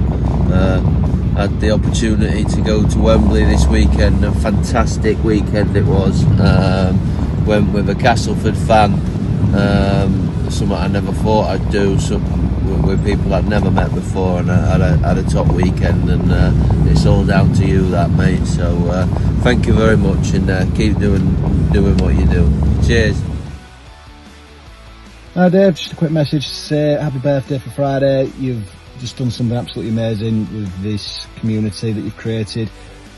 Had the opportunity to go to Wembley this weekend. A fantastic weekend it was. Went with a Castleford fan. Something I never thought I'd do. With people I'd never met before, and I had a top weekend, and it's all down to you, that, mate. So thank you very much, and keep doing what you do. Cheers. Hi Dave, just a quick message to say happy birthday for Friday. You've just done something absolutely amazing with this community that you've created.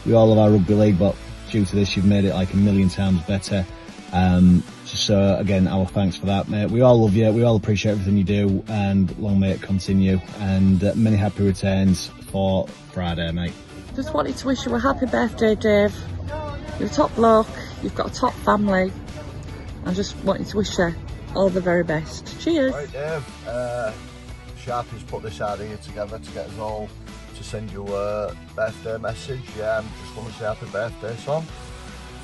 We all love our rugby league, but due to this you've made it like a million times better. So again, our thanks for that, mate. We all love you, we all appreciate everything you do, and long may it continue, and many happy returns for Friday, mate. Just wanted to wish you a happy birthday, Dave. You're a top bloke, you've got a top family. I just wanted to wish you all the very best. Cheers. Right, Dave. Sharpie's put this idea together to get us all to send you a birthday message. Yeah, I just want to say happy birthday, son.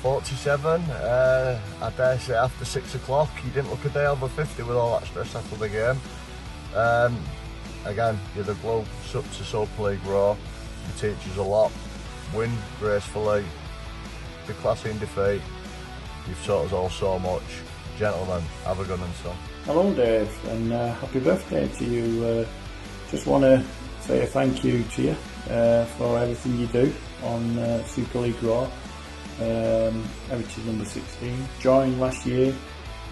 47, I dare say after 6 o'clock, you didn't look a day over 50 with all that stress after the game. Again, you're the glue up to Super League Raw. You teach us a lot. Win gracefully, be classy in defeat. You've taught us all so much. Gentlemen, have a good one, son. Hello Dave, and happy birthday to you. Just want to say a thank you to you for everything you do on Super League Raw. Heritage number 16, joined last year,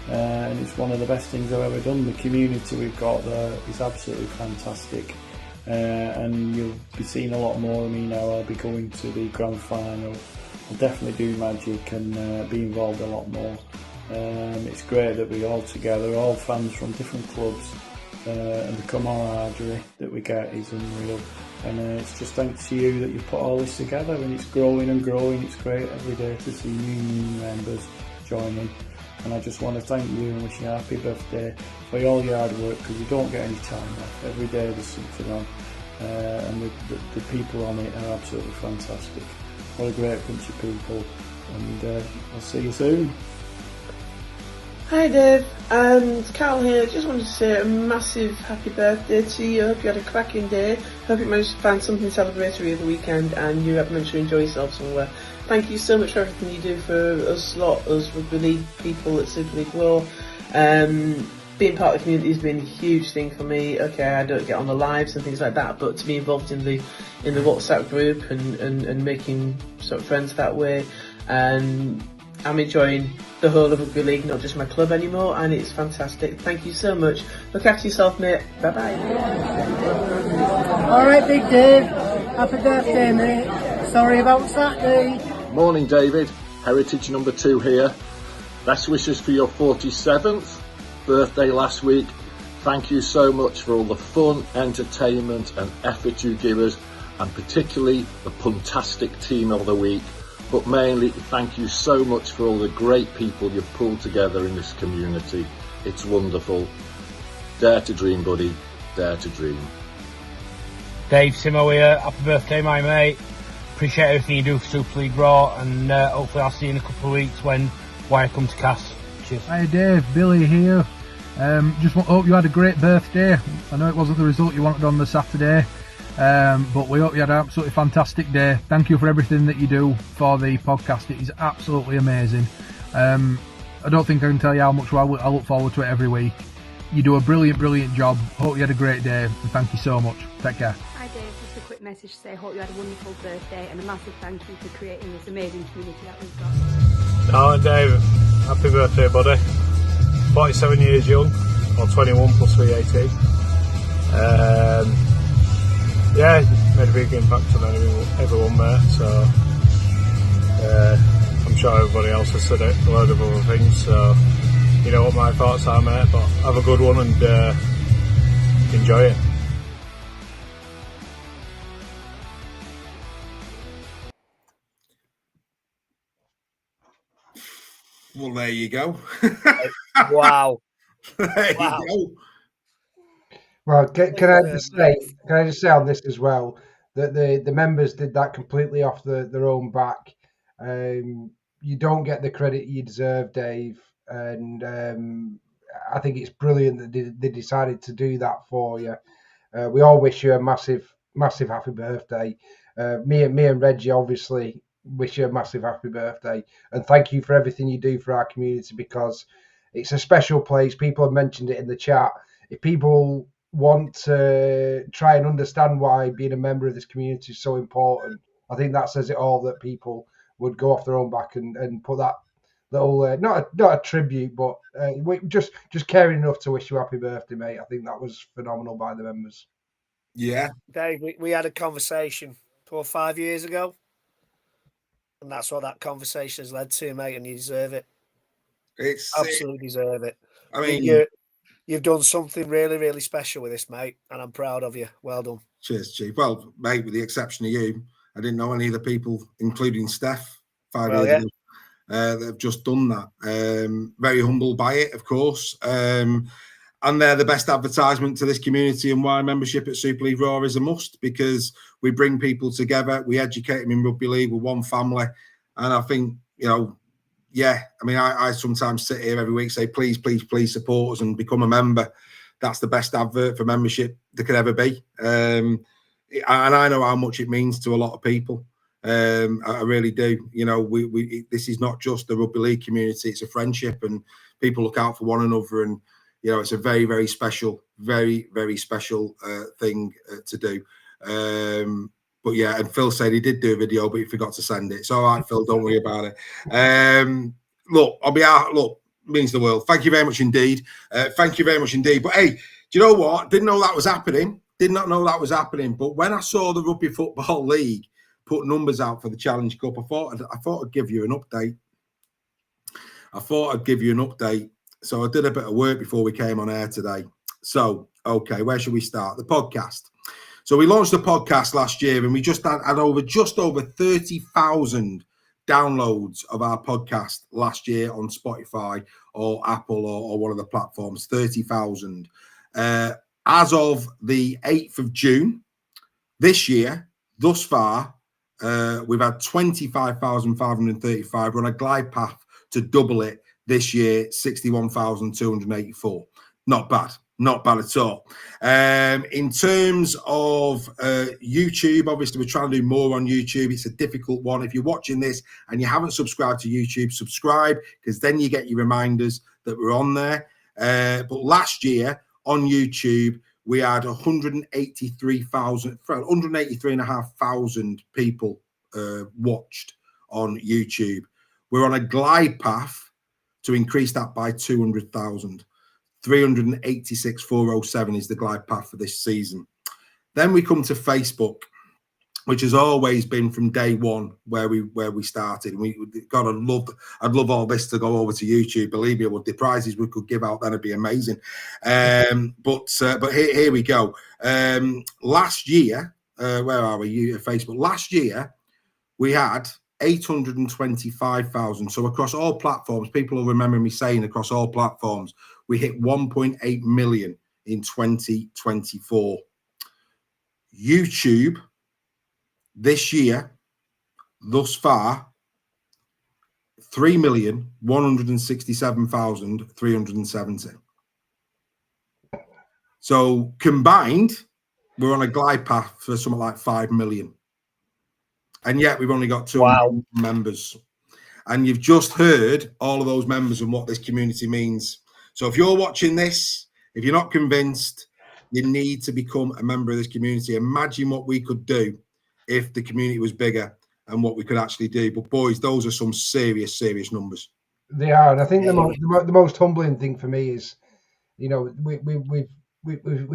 and it's one of the best things I've ever done. The community we've got there is absolutely fantastic, and you'll be seeing a lot more of me now. I'll be going to the grand final. I'll definitely do magic and be involved a lot more. It's great that we're all together, all fans from different clubs, and the camaraderie that we get is unreal. And it's just thanks to you that you've put all this together, and it's growing and growing. It's great every day to see new members joining, and I just want to thank you and wish you a happy birthday for all your hard work, because you don't get any time off. Every day there's something on, and the people on it are absolutely fantastic. What a great bunch of people, and I'll see you soon. Hi Dave, Carl here. Just wanted to say a massive happy birthday to you. Hope you had a cracking day. Hope you managed to find something celebratory of the weekend, and you have managed to enjoy yourself somewhere. Thank you so much for everything you do for us lot, us rugby league people at Super League Raw. Being part of the community has been a huge thing for me. Okay, I don't get on the lives and things like that, but to be involved in the WhatsApp group and making sort of friends that way, and I'm enjoying the whole of rugby league, not just my club anymore, and it's fantastic. Thank you so much. Look after yourself, mate. Bye bye. Alright, Big Dave. Happy birthday, mate. Sorry about Saturday. Morning, David. Heritage number 2 here. Best wishes for your 47th birthday last week. Thank you so much for all the fun, entertainment and effort you give us, and particularly the puntastic team of the week. But mainly, thank you so much for all the great people you've pulled together in this community. It's wonderful. Dare to dream, buddy. Dare to dream. Dave Simo here. Happy birthday, my mate. Appreciate everything you do for Super League Raw, and hopefully I'll see you in a couple of weeks when I come to Cass. Cheers. Hi Dave, Billy here. Just hope you had a great birthday. I know it wasn't the result you wanted on the Saturday. But we hope you had an absolutely fantastic day. Thank you for everything that you do for the podcast. It is absolutely amazing. I don't think I can tell you how much I look forward to it every week. You do a brilliant job. Hope you had a great day, and thank you so much. Take care. Hi Dave, just a quick message to say hope you had a wonderful birthday, and a massive thank you for creating this amazing community that we've got. Oh, Dave, happy birthday, buddy. 47 years young, or 21 plus 318. Yeah, made a big impact on everyone, mate, so I'm sure everybody else has said it, a load of other things, so you know what my thoughts are, mate, but have a good one and enjoy it. Well, there you go. Wow. There you go. Well, can I just say on this as well? the members did that completely off their own back. You don't get the credit you deserve, Dave, and I think it's brilliant that they decided to do that for you. We all wish you a massive happy birthday. Me and Reggie obviously wish you a massive happy birthday, and thank you for everything you do for our community, because it's a special place. People have mentioned it in the chat. If people want to try and understand why being a member of this community is so important, I think that says it all, that people would go off their own back and put that little not a tribute, but just caring enough to wish you happy birthday, mate. I think that was phenomenal by the members. Yeah, Dave, we had a conversation 4 or 5 years ago, and that's what that conversation has led to, mate. And you deserve it. It's absolutely deserve it. I mean, you've done something really, really special with this, mate, and I'm proud of you. Well done. Cheers, Chief. Well, mate, with the exception of you, I didn't know any of the people, including Steph, 5 years ago, that have just done that. Very humbled by it, of course. And they're the best advertisement to this community, and why membership at Super League Raw is a must, because we bring people together, we educate them in rugby league, we're one family. And I think, yeah, I mean, I sometimes sit here every week and say, please, please, please support us and become a member. That's the best advert for membership there could ever be. And I know how much it means to a lot of people. I really do. This is not just the rugby league community, it's a friendship, and people look out for one another. And, it's a very, very special, very, very special thing to do. But yeah, and Phil said he did do a video, but he forgot to send it. It's all right, Phil, don't worry about it. Look, means the world. Thank you very much indeed. Thank you very much indeed. But hey, do you know what? Didn't know that was happening. Did not know that was happening. But when I saw the Rugby Football League put numbers out for the Challenge Cup, I thought I'd give you an update. So I did a bit of work before we came on air today. So, okay, where should we start? The podcast. So we launched the podcast last year, and we just had just over 30,000 downloads of our podcast last year on Spotify or Apple or one of the platforms. 30,000. As of the 8th of June this year, thus far, we've had 25,535. We're on a glide path to double it this year, 61,284. Not bad at all. In terms of YouTube, obviously we're trying to do more on YouTube. It's a difficult one. If you're watching this and you haven't subscribed to YouTube, subscribe, because then you get your reminders that we're on there. But last year on YouTube, we had 183,500 people watched on YouTube. We're on a glide path to increase that by 200,000. 386,407 is the glide path for this season. Then we come to Facebook, which has always been from day one where we started. I'd love all this to go over to YouTube. Believe me, the prizes we could give out then would be amazing. But here we go. Last year, where are we? Facebook. Last year we had 825,000. So across all platforms, people will remember me saying across all platforms, we hit 1.8 million in 2024. YouTube this year, thus far, 3,167,370. So combined, we're on a glide path for something like 5 million. And yet we've only got 200 members. And you've just heard all of those members and what this community means. So if you're watching this, if you're not convinced, you need to become a member of this community. Imagine what we could do if the community was bigger and what we could actually do. But boys, those are some serious, serious numbers. They are. And I think the most humbling thing for me is, we've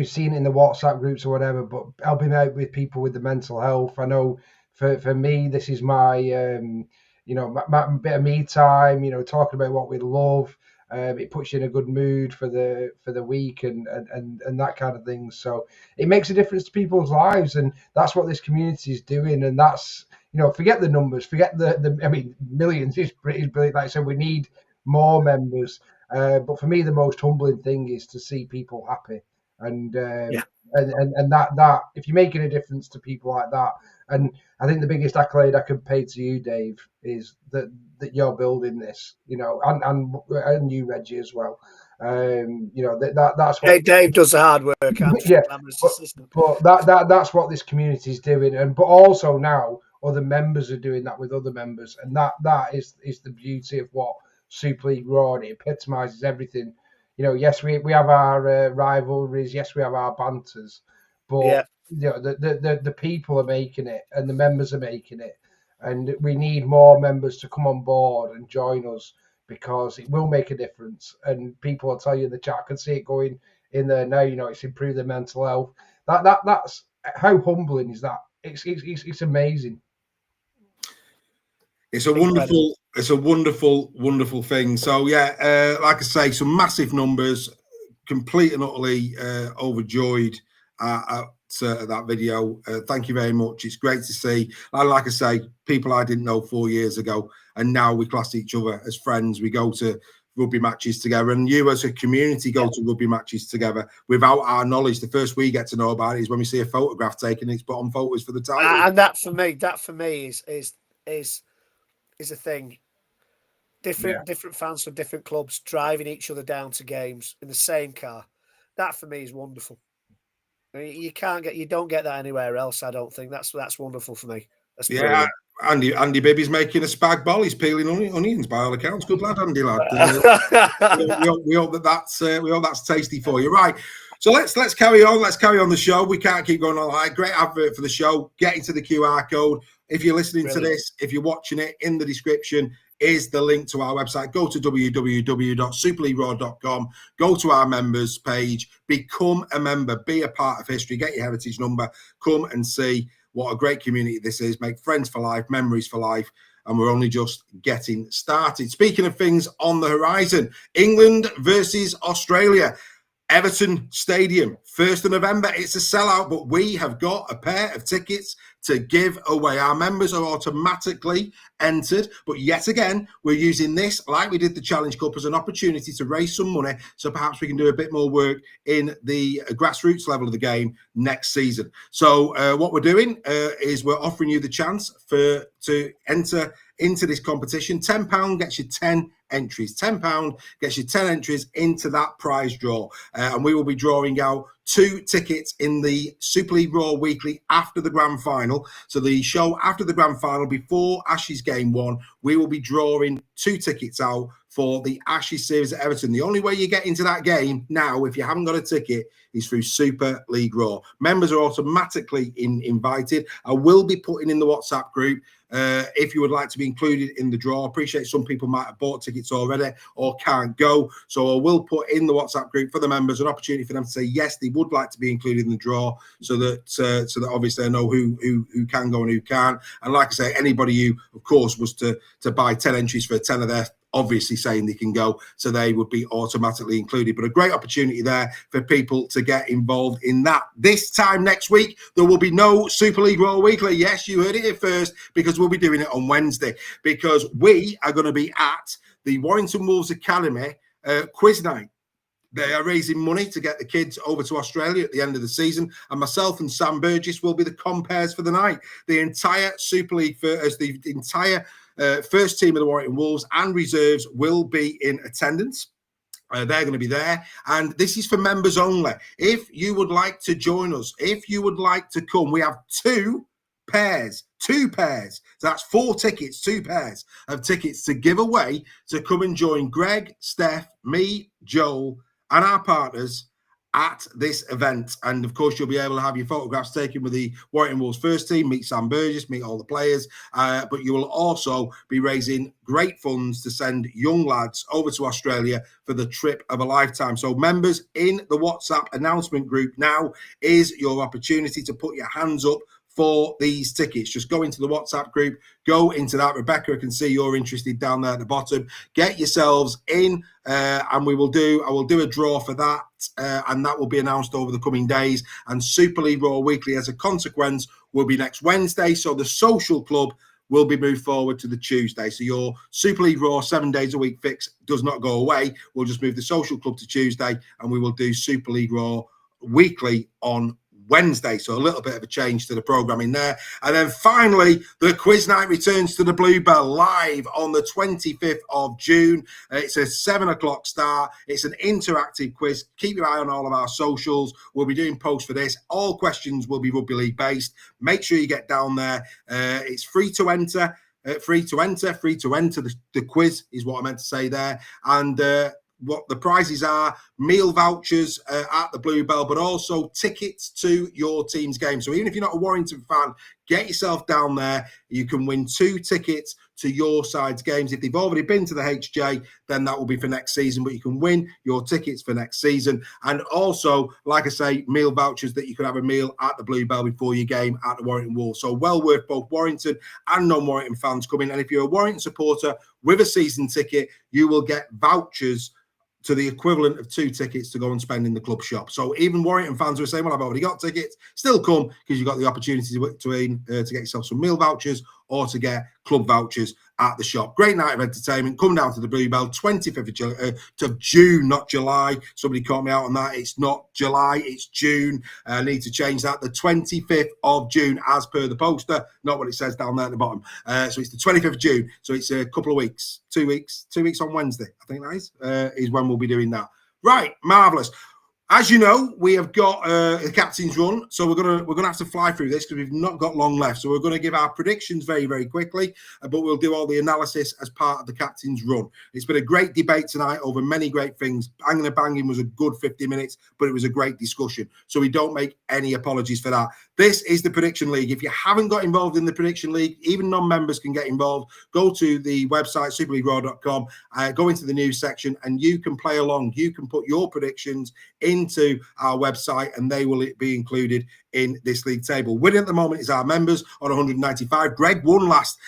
seen it in the WhatsApp groups or whatever, but helping out with people with the mental health. I know for me, this is my, my bit of me time, talking about what we love. It puts you in a good mood for the week and that kind of thing. So it makes a difference to people's lives, and that's what this community is doing. And that's, forget the numbers, forget the millions is pretty brilliant. Like I said, we need more members. But for me, the most humbling thing is to see people happy and and that if you're making a difference to people like that, and I think the biggest accolade I can pay to you, Dave, is that you're building this, and you, Reggie, as well. That's what Dave does the hard work. I'm just yeah, assistant. but that's what this community is doing, but also now other members are doing that with other members, and that is the beauty of what Super League Raw. It epitomises everything. Yes, we have our rivalries. Yes, we have our banters, but the people are making it, and the members are making it, and we need more members to come on board and join us, because it will make a difference. And people will tell you in the chat, I can see it going in there now. It's improved their mental health. That's how humbling is that? It's amazing. It's a wonderful thing. So yeah, like I say, some massive numbers, complete and utterly overjoyed at that video. Thank you very much. It's great to see. And like I say, people I didn't know 4 years ago, and now we class each other as friends. We go to rugby matches together, and you as a community go to rugby matches together without our knowledge. The first we get to know about it is when we see a photograph taken. It's put on photos for the title, and that for me is a thing. Different fans from different clubs driving each other down to games in the same car. That for me is wonderful. I mean, you don't get that anywhere else. I don't think that's wonderful for me. That's brilliant. Andy Bibby's making a spag bol. He's peeling onions by all accounts. Good lad, Andy lad. we hope that's tasty for you. Right. So let's carry on. Let's carry on the show. We can't keep going on. Like, great advert for the show. Get into the QR code. If you're listening to this, if you're watching it, in the description is the link to our website. Go to www.superleagueraw.com. Go to our members page. Become a member. Be a part of history. Get your heritage number. Come and see what a great community this is. Make friends for life, memories for life. And we're only just getting started. Speaking of things on the horizon, England versus Australia. Everton Stadium, 1st of November. It's a sellout, but we have got a pair of tickets to give away. Our members are automatically entered, but yet again, we're using this, like we did the Challenge Cup, as an opportunity to raise some money, so perhaps we can do a bit more work in the grassroots level of the game next season. So what we're doing is we're offering you the chance to enter into this competition. £10 gets you 10 entries. £10 gets you 10 entries into that prize draw. And we will be drawing out 2 tickets in the Super League Raw Weekly after the grand final. So the show after the grand final, before Ashes Game 1, we will be drawing 2 tickets out for the Ashes series at Everton. The only way you get into that game now, if you haven't got a ticket, is through Super League Raw. Members are automatically invited. I will be putting in the WhatsApp group if you would like to be included in the draw. I appreciate some people might have bought tickets already or can't go. So I will put in the WhatsApp group for the members an opportunity for them to say yes, they would like to be included in the draw, so that obviously I know who can go and who can't. And like I say, anybody who, of course, was to buy 10 entries for 10 of their obviously saying they can go, so they would be automatically included. But a great opportunity there for people to get involved in that. This time next week, there will be no Super League Raw Weekly. Yes, you heard it here first, because we'll be doing it on Wednesday, because we are going to be at the Warrington Wolves Academy quiz night. They are raising money to get the kids over to Australia at the end of the season, and myself and Sam Burgess will be the compares for the night. The entire Super League, the entire first team of the Warrington Wolves and reserves will be in attendance. They're going to be there, and this is for members only. If you would like to join us, if you would like to come, we have 2 pairs. So that's 4 tickets, 2 pairs of tickets to give away to come and join Greg, Steph, me, Joel, and our partners at this event. And of course, you'll be able to have your photographs taken with the Warrington Wolves first team, meet Sam Burgess, meet all the players, but you will also be raising great funds to send young lads over to Australia for the trip of a lifetime. So members, in the WhatsApp announcement group now is your opportunity to put your hands up for these tickets. Just go into the WhatsApp group, go into that. Rebecca, I can see you're interested down there at the bottom. Get yourselves in, and I will do a draw for that, and that will be announced over the coming days. And Super League Raw Weekly, as a consequence, will be next Wednesday. So the social club will be moved forward to the Tuesday. So your Super League Raw 7 days a week fix does not go away. We'll just move the social club to Tuesday, and we will do Super League Raw Weekly on Wednesday. So a little bit of a change to the programming there. And then finally, the quiz night returns to the Bluebell live on the 25th of June. It's a 7 o'clock start. It's an interactive quiz. Keep your eye on all of our socials. We'll be doing posts for this. All questions will be Rugby League based. Make sure you get down there. It's free to enter. Free to enter. The quiz is what I meant to say there. And what the prizes are: meal vouchers at the Bluebell, but also tickets to your team's game. So even if you're not a Warrington fan, get yourself down there. You can win 2 tickets to your side's games. If they've already been to the HJ, then that will be for next season, but you can win your tickets for next season. And also, like I say, meal vouchers that you can have a meal at the Bluebell before your game at the Warrington Wolves. So well worth both Warrington and non-Warrington fans coming. And if you're a Warrington supporter with a season ticket, you will get vouchers to the equivalent of 2 tickets to go and spend in the club shop. So even Warrington fans who are saying, well, I've already got tickets, still come, because you've got the opportunity to get yourself some meal vouchers or to get club vouchers at the shop. Great night of entertainment. Come down to the Bluebell, 25th of June, not July. Somebody caught me out on that. It's not July, it's June. I need to change that. The 25th of June, as per the poster, not what it says down there at the bottom. So it's the 25th of June. So it's a couple of weeks, 2 weeks on Wednesday, I think that is when we'll be doing that. Right, marvellous. As you know, we have got the captain's run, so we're gonna have to fly through this because we've not got long left. So we're going to give our predictions very, very quickly, but we'll do all the analysis as part of the captain's run. It's been a great debate tonight over many great things. Banging and banging was a good 50 minutes, but it was a great discussion. So we don't make any apologies for that. This is the Prediction League. If you haven't got involved in the Prediction League, even non-members can get involved. Go to the website, superleagueraw.com, go into the news section, and you can play along. You can put your predictions into our website, and they will be included in this league table. Winning at the moment is our members on 195. Greg won last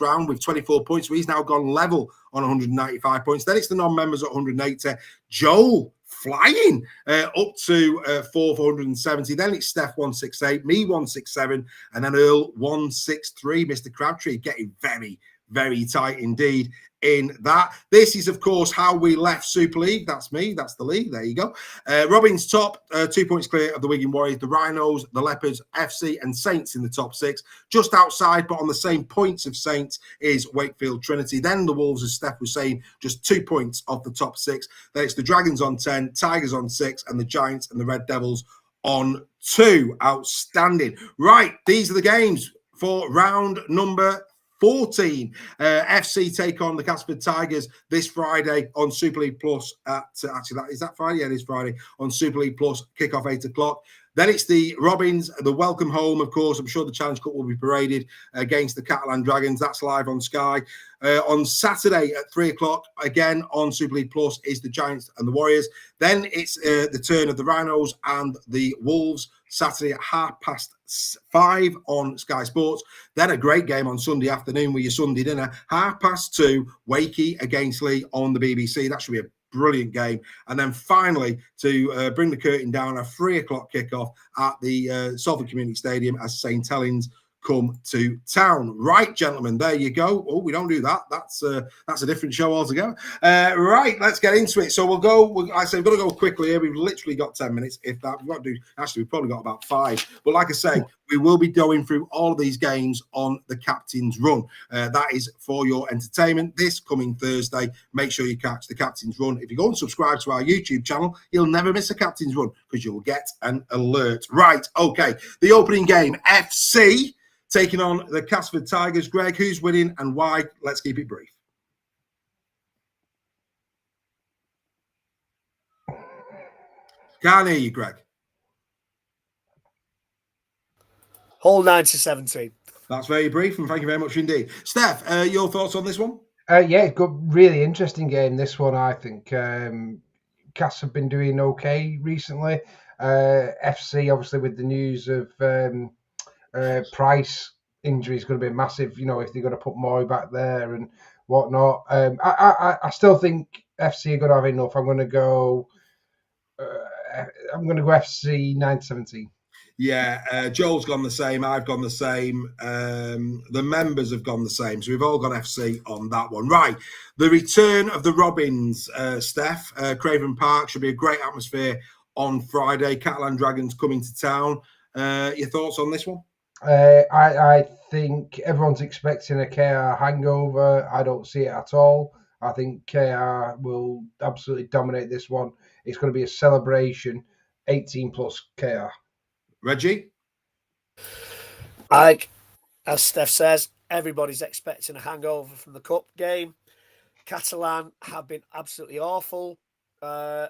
round with 24 points, so he's now gone level on 195 points. Then it's the non-members at 180. Joel flying up to 470. Then it's Steph 168, me 167, and then Earl 163. Mr. Crabtree getting very, very tight indeed in that. This is, of course, how we left Super League. That's me. That's the league. There you go. Robin's top, 2 points clear of the Wigan Warriors, the Rhinos, the Leopards, FC, and Saints in the top 6. Just outside, but on the same points of Saints, is Wakefield Trinity. Then the Wolves, as Steph was saying, just 2 points off the top 6. Then it's the Dragons on 10, Tigers on 6, and the Giants and the Red Devils on 2. Outstanding. Right, these are the games for round number 14. FC take on the Casford Tigers this Friday on Super League Plus is that Friday? Yeah, it is Friday on Super League Plus, kick-off 8 o'clock. Then it's the Robins, the welcome home, of course. I'm sure the Challenge Cup will be paraded against the Catalan Dragons. That's live on Sky. On Saturday at 3 o'clock, again on Super League Plus, is the Giants and the Warriors. Then it's the turn of the Rhinos and the Wolves, Saturday at 5:30 on Sky Sports. Then a great game on Sunday afternoon with your Sunday dinner, 2:30, Wakey against Lee on the BBC. That should be a brilliant game. And then finally, to bring the curtain down, a 3 o'clock kickoff at the Salford Community Stadium as St. Helens come to town. Right, gentlemen, there you go. Oh, we don't do that. That's a different show altogether. Right, let's get into it. So we'll go. I say we've got to go quickly here. We've literally got 10 minutes. If that, we've got to do. Actually, we've probably got about 5. But like I say, we will be going through all of these games on the Captain's Run. That is for your entertainment this coming Thursday. Make sure you catch the Captain's Run. If you go and subscribe to our YouTube channel, you'll never miss a Captain's Run because you'll get an alert. Right, okay. The opening game, FC taking on the Casford Tigers. Greg, who's winning and why? Let's keep it brief. Can't hear you, Greg. Hull 9-17. That's very brief, and thank you very much indeed. Steph, your thoughts on this one? Yeah, good, really interesting game, this one, I think. Cass have been doing okay recently. FC, obviously, with the news of Price injury is going to be massive, you know, if they're going to put Moy back there and whatnot. I still think FC are going to have enough. I'm going to go FC 9-17. Yeah, Joel's gone the same. I've gone the same. The members have gone the same. So we've all gone FC on that one. Right. The return of the Robins, Steph. Craven Park should be a great atmosphere on Friday. Catalan Dragons coming to town. Your thoughts on this one? I think everyone's expecting a KR hangover. I don't see it at all. I think KR will absolutely dominate this one. It's going to be a celebration. 18 plus KR. Reggie? As Steph says, everybody's expecting a hangover from the Cup game. Catalan have been absolutely awful. OKR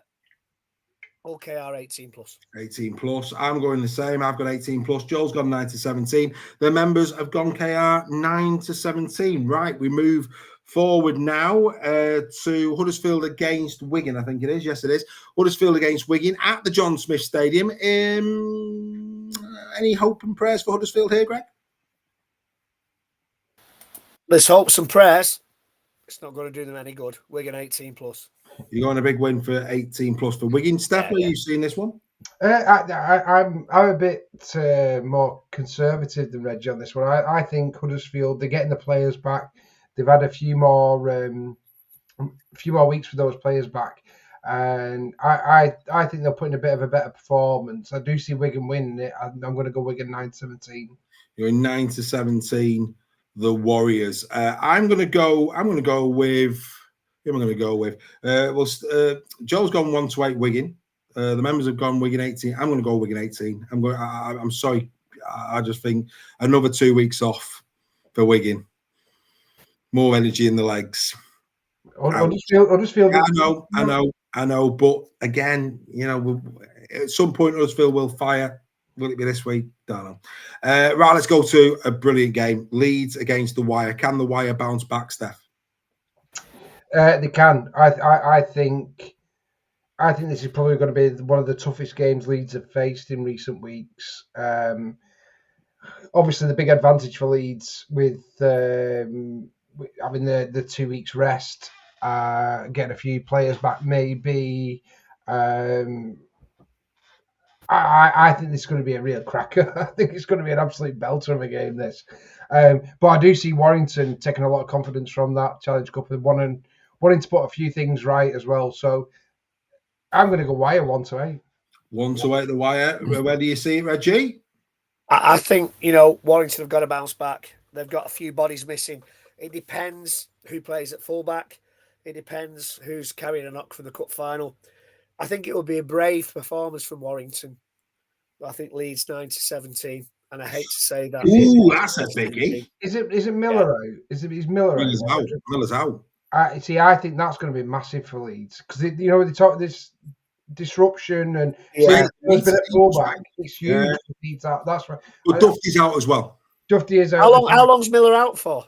18 plus. 18 plus. I'm going the same. I've got 18 plus. Joel's gone 9-17. The members have gone KR 9-17. Right, we move forward now to Huddersfield against Wigan, I think it is. Yes, it is. Huddersfield against Wigan at the John Smith Stadium. Any hope and prayers for Huddersfield here, Greg? There's hopes and prayers. It's not going to do them any good. Wigan 18 plus. You're going a big win for 18 plus for Wigan. Steph, are you seeing this one? I'm a bit more conservative than Reggie on this one. I think Huddersfield, they're getting the players back. They've had a few more weeks with those players back, and I think they'll put in a bit of a better performance. I do see Wigan winning it. I'm going to go Wigan 9-17. You're 9-17. The Warriors. I'm going to go with. Who am I going to go with? Joel's gone 1-8 Wigan. The members have gone Wigan 18. I'm going to go Wigan 18. I'm sorry. I just think another 2 weeks off for Wigan. More energy in the legs. I just feel. I know. But again, at some point, Huddersfield will fire. Will it be this week? Don't know. Right, let's go to a brilliant game. Leeds against the Wire. Can the Wire bounce back, Steph? They can. I think this is probably going to be one of the toughest games Leeds have faced in recent weeks. Obviously, the big advantage for Leeds with having the 2 weeks rest, getting a few players back, maybe. I think this is going to be a real cracker. I think it's going to be an absolute belter of a game, this. But I do see Warrington taking a lot of confidence from that Challenge Cup and wanting to put a few things right as well. So I'm going to go Wire 1-8. 1-8 the Wire. Where do you see it, Reggie? I think, Warrington have got to bounce back. They've got a few bodies missing. It depends who plays at fullback. It depends who's carrying a knock for the cup final. I think it will be a brave performance from Warrington. I think Leeds 9-17, and I hate to say that. Ooh, that's a biggie. Is it Miller out? Is Miller out? Miller's out. I think that's going to be massive for Leeds because they talk this disruption and there's been a fullback. It's huge. That's right. But Duffy's out as well. Duffy is out. How long's Miller out for?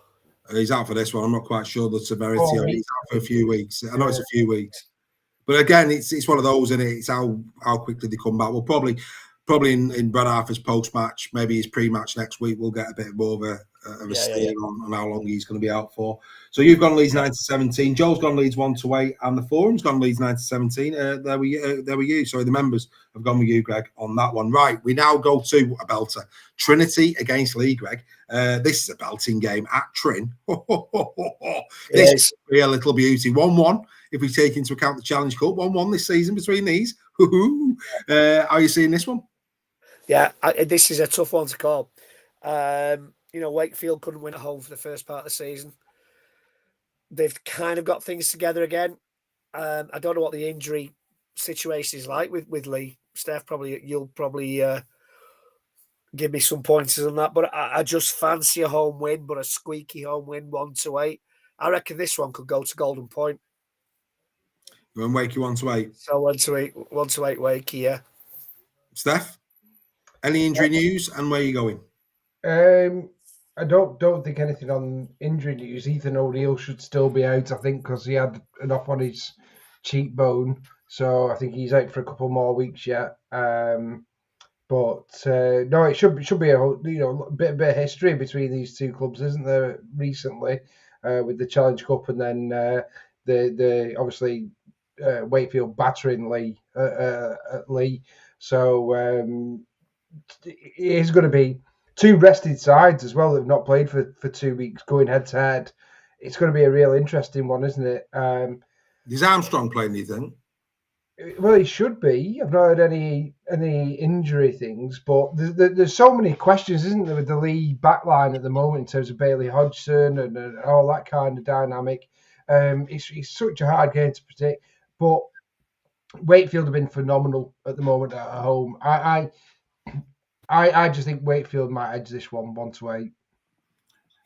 He's out for this one. I'm not quite sure the severity of it. He's out for a few weeks. I know it's a few weeks. But again, it's one of those, and it's how quickly they come back. We'll probably in Brad Arthur's post-match, maybe his pre-match next week, we'll get a bit more of a steer on how long he's going to be out for. So you've gone Leeds 9-17. Joel's gone Leeds 1-8, and the forum's gone Leeds 9-17. There we you. Sorry, the members have gone with you, Greg, on that one. Right, we now go to a belter. Trinity against Lee, Greg. This is a belting game at Trin. This is a little beauty. 1-1. If we take into account the Challenge Cup, 1-1 this season between these. Are you seeing this one? Yeah, this is a tough one to call. Wakefield couldn't win at home for the first part of the season. They've kind of got things together again. I don't know what the injury situation is like with Lee. Steph, you'll probably give me some pointers on that. But I just fancy a home win, but a squeaky home win, 1-8. I reckon this one could go to Golden Point. You're on Wakey 1-8. So 1-8 Wakey, yeah. Steph, any injury news and where are you going? I don't think anything on injury news. Ethan O'Neill should still be out, I think, because he had an op on his cheekbone. So I think he's out for a couple more weeks yet. No, it should be a bit of history between these two clubs, isn't there? Recently, with the Challenge Cup and then the obviously Wakefield battering Lee at Lee. So it is going to be two rested sides as well that have not played for 2 weeks going head to head. It's going to be a real interesting one, isn't it? Is Armstrong playing, do you think? Well, he should be. I've not heard any injury things, but there's so many questions, isn't there, with the Leigh backline at the moment in terms of Bailey Hodgson and all that kind of dynamic. It's such a hard game to predict, but Wakefield have been phenomenal at the moment at home. I just think Wakefield might edge this one 1-8.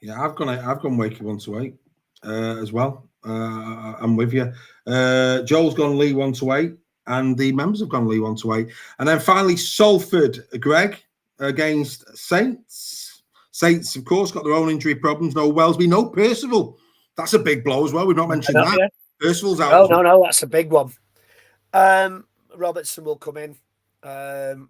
Yeah, I've gone Wakey 1-8 as well. I'm with you. Joel's gone Leigh 1-8, and the members have gone Leigh 1-8. And then finally, Salford, Greg, against Saints. Saints, of course, got their own injury problems. No Wellesby, no Percival. That's a big blow as well. We've not mentioned that. Yeah. Percival's out. No, that's a big one. Robertson will come in. Do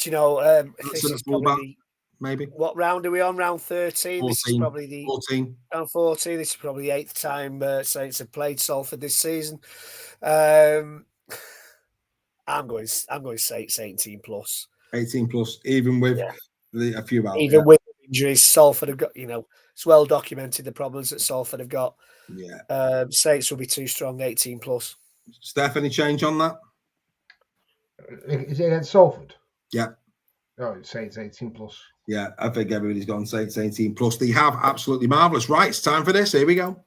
you know, this is probably maybe. What round are we on? Round 13. 14. This is probably the 14. Round 14. This is probably the 8th time Saints have played Salford this season. I'm going Saints 18 plus. 18 plus, even with a few out. Even with injuries, Salford have got. It's well documented the problems that Salford have got. Yeah. Saints will be too strong. 18 plus. Steph, any change on that? Is it against Salford? Yeah. Oh, it's Saints 18 plus. Yeah, I think everybody's gone Saints 18 plus. They have absolutely marvellous. Right, it's time for this. Here we go.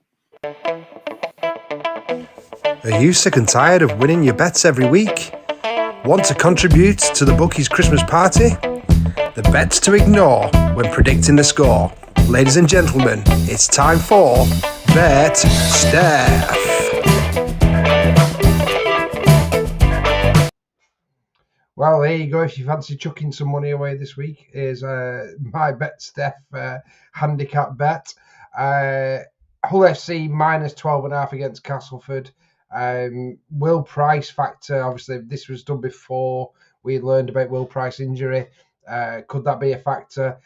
Are you sick and tired of winning your bets every week? Want to contribute to the bookies' Christmas party? The bets to ignore when predicting the score. Ladies and gentlemen, it's time for Bet Steph. Well, there you go. If you fancy chucking some money away this week, here's my Bet Steph handicap bet. Hull FC minus 12.5 against Castleford. Will Price factor. Obviously, this was done before we learned about Will Price injury. Could that be a factor?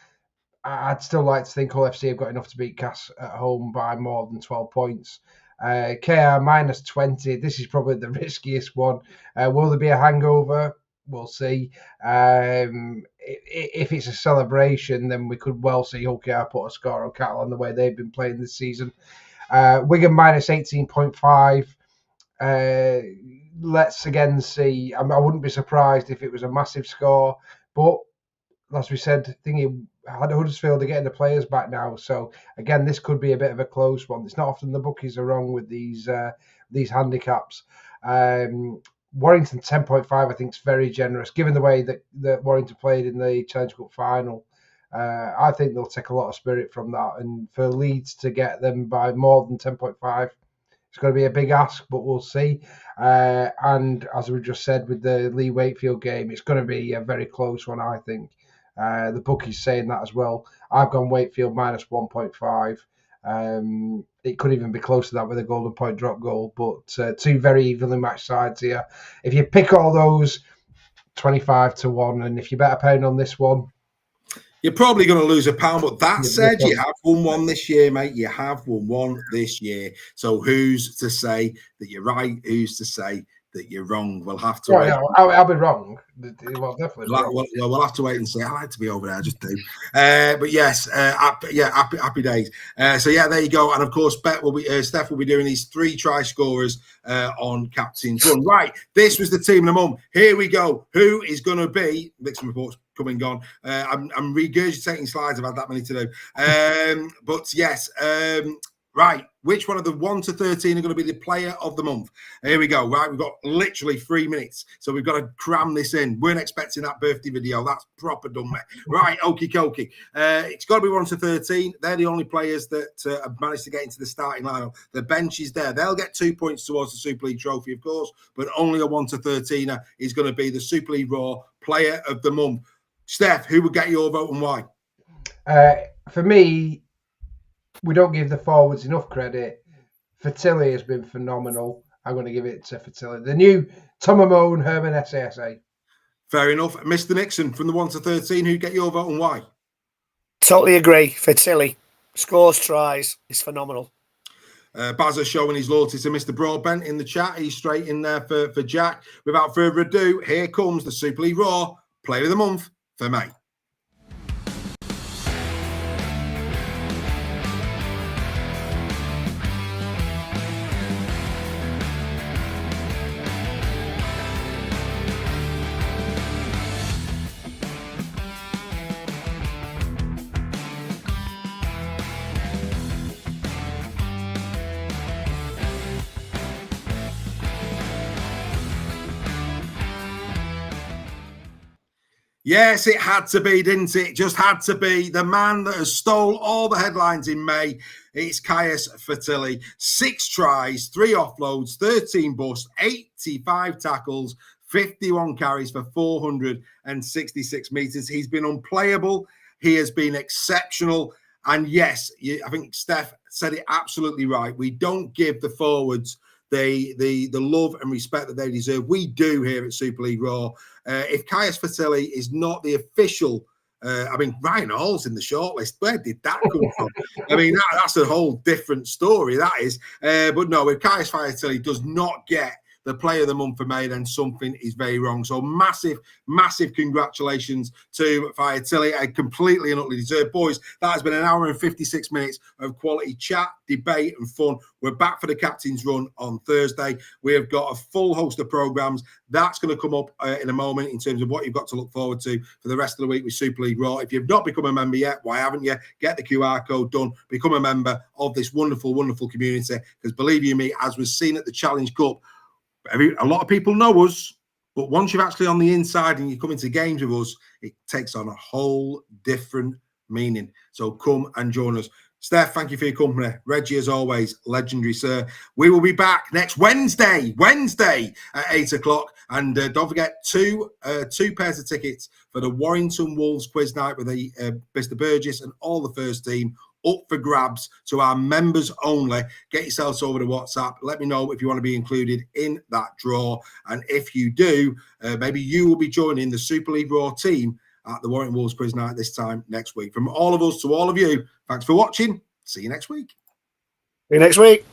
I'd still like to think Hull FC have got enough to beat Cass at home by more than 12 points. KR minus 20. This is probably the riskiest one. Will there be a hangover? We'll see. If it's a celebration, then we could well see Hull KR put a score on Cattle on the way they've been playing this season. Wigan minus 18.5. Let's again see. I wouldn't be surprised if it was a massive score, but as we said, Huddersfield are getting the players back now. So again, this could be a bit of a close one. It's not often the bookies are wrong with these handicaps. Warrington 10.5, I think, is very generous, given the way that Warrington played in the Challenge Cup final. I think they'll take a lot of spirit from that. And for Leeds to get them by more than 10.5, it's going to be a big ask, but we'll see. And as we just said with the Leigh Wakefield game, it's going to be a very close one, I think. The bookie's saying that as well. I've gone Wakefield minus 1.5. It could even be close to that with a golden point drop goal, but two very evenly matched sides here. If you pick all those, 25-1, and if you bet a pound on this one, you're probably going to lose £1. But that said, you have won one this year, mate. You have won one this year. So who's to say that you're right? Who's to say that you're wrong? We'll have to. I'll be wrong. Well, definitely. We'll have to wait and see. I like to be over there, I just do. But yes, happy days. So yeah, there you go. And of course, Steph will be doing these 3 try scorers on Captain's Run. Right, this was the team of the month. Here we go. Who is going to be? Mixing reports coming on. I'm regurgitating slides. I've had that many to do. But yes. Right, which one of the 1 to 13 are going to be the player of the month? Here we go. Right, we've got literally 3 minutes, so we've got to cram this in. Weren't expecting that birthday video. That's proper done, mate. Right, okie dokie. It's got to be 1 to 13. They're the only players that have managed to get into the starting lineup. The bench is there. They'll get 2 points towards the Super League trophy, of course, but only a 1 to 13er is going to be the Super League Raw player of the month. Steph, who would get your vote and why? For me, we don't give the forwards enough credit. Fertilli has been phenomenal. I'm going to give it to Fertilli. The new Tom Amone, Herman SASA. Fair enough. Mr. Nixon, from the 1 to 13, who'd get your vote and why? Totally agree. Fertilli. Scores, tries. It's phenomenal. Bazza showing his loyalty to Mr. Broadbent in the chat. He's straight in there for Jack. Without further ado, here comes the Super League Raw Player of the Month for me. Yes, it had to be, didn't it? Just had to be. The man that has stole all the headlines in May. It's Caius Fertilli. 6 tries, 3 offloads, 13 busts, 85 tackles, 51 carries for 466 metres. He's been unplayable. He has been exceptional. And yes, I think Steph said it absolutely right. We don't give the forwards the love and respect that they deserve. We do here at Super League Raw. If Caius Fertilli is not the official, Ryan Hall's in the shortlist. Where did that come from? That's a whole different story, that is. But no, if Caius Fertilli does not get the Player of the Month for May, then something is very wrong. So massive, massive congratulations to Fertilli. I completely and utterly deserved. Boys, that has been an hour and 56 minutes of quality chat, debate and fun. We're back for the Captain's Run on Thursday. We have got a full host of programmes. That's going to come up in a moment in terms of what you've got to look forward to for the rest of the week with Super League Raw. If you've not become a member yet, why haven't you? Get the QR code done. Become a member of this wonderful, wonderful community. Because believe you me, as was seen at the Challenge Cup, a lot of people know us, but once you're actually on the inside and you come into games with us, it takes on a whole different meaning. So come and join us. Steph, thank you for your company. Reggie, as always, legendary, sir. We will be back next Wednesday at 8 o'clock. And don't forget, two pairs of tickets for the Warrington Wolves quiz night with Mr. Burgess and all the first team up for grabs to our members only. Get yourselves over to WhatsApp. Let me know if you want to be included in that draw. And if you do, maybe you will be joining the Super League Raw team at the Warrington Wolves quiz night this time next week. From all of us to all of you, thanks for watching. See you next week. See you next week.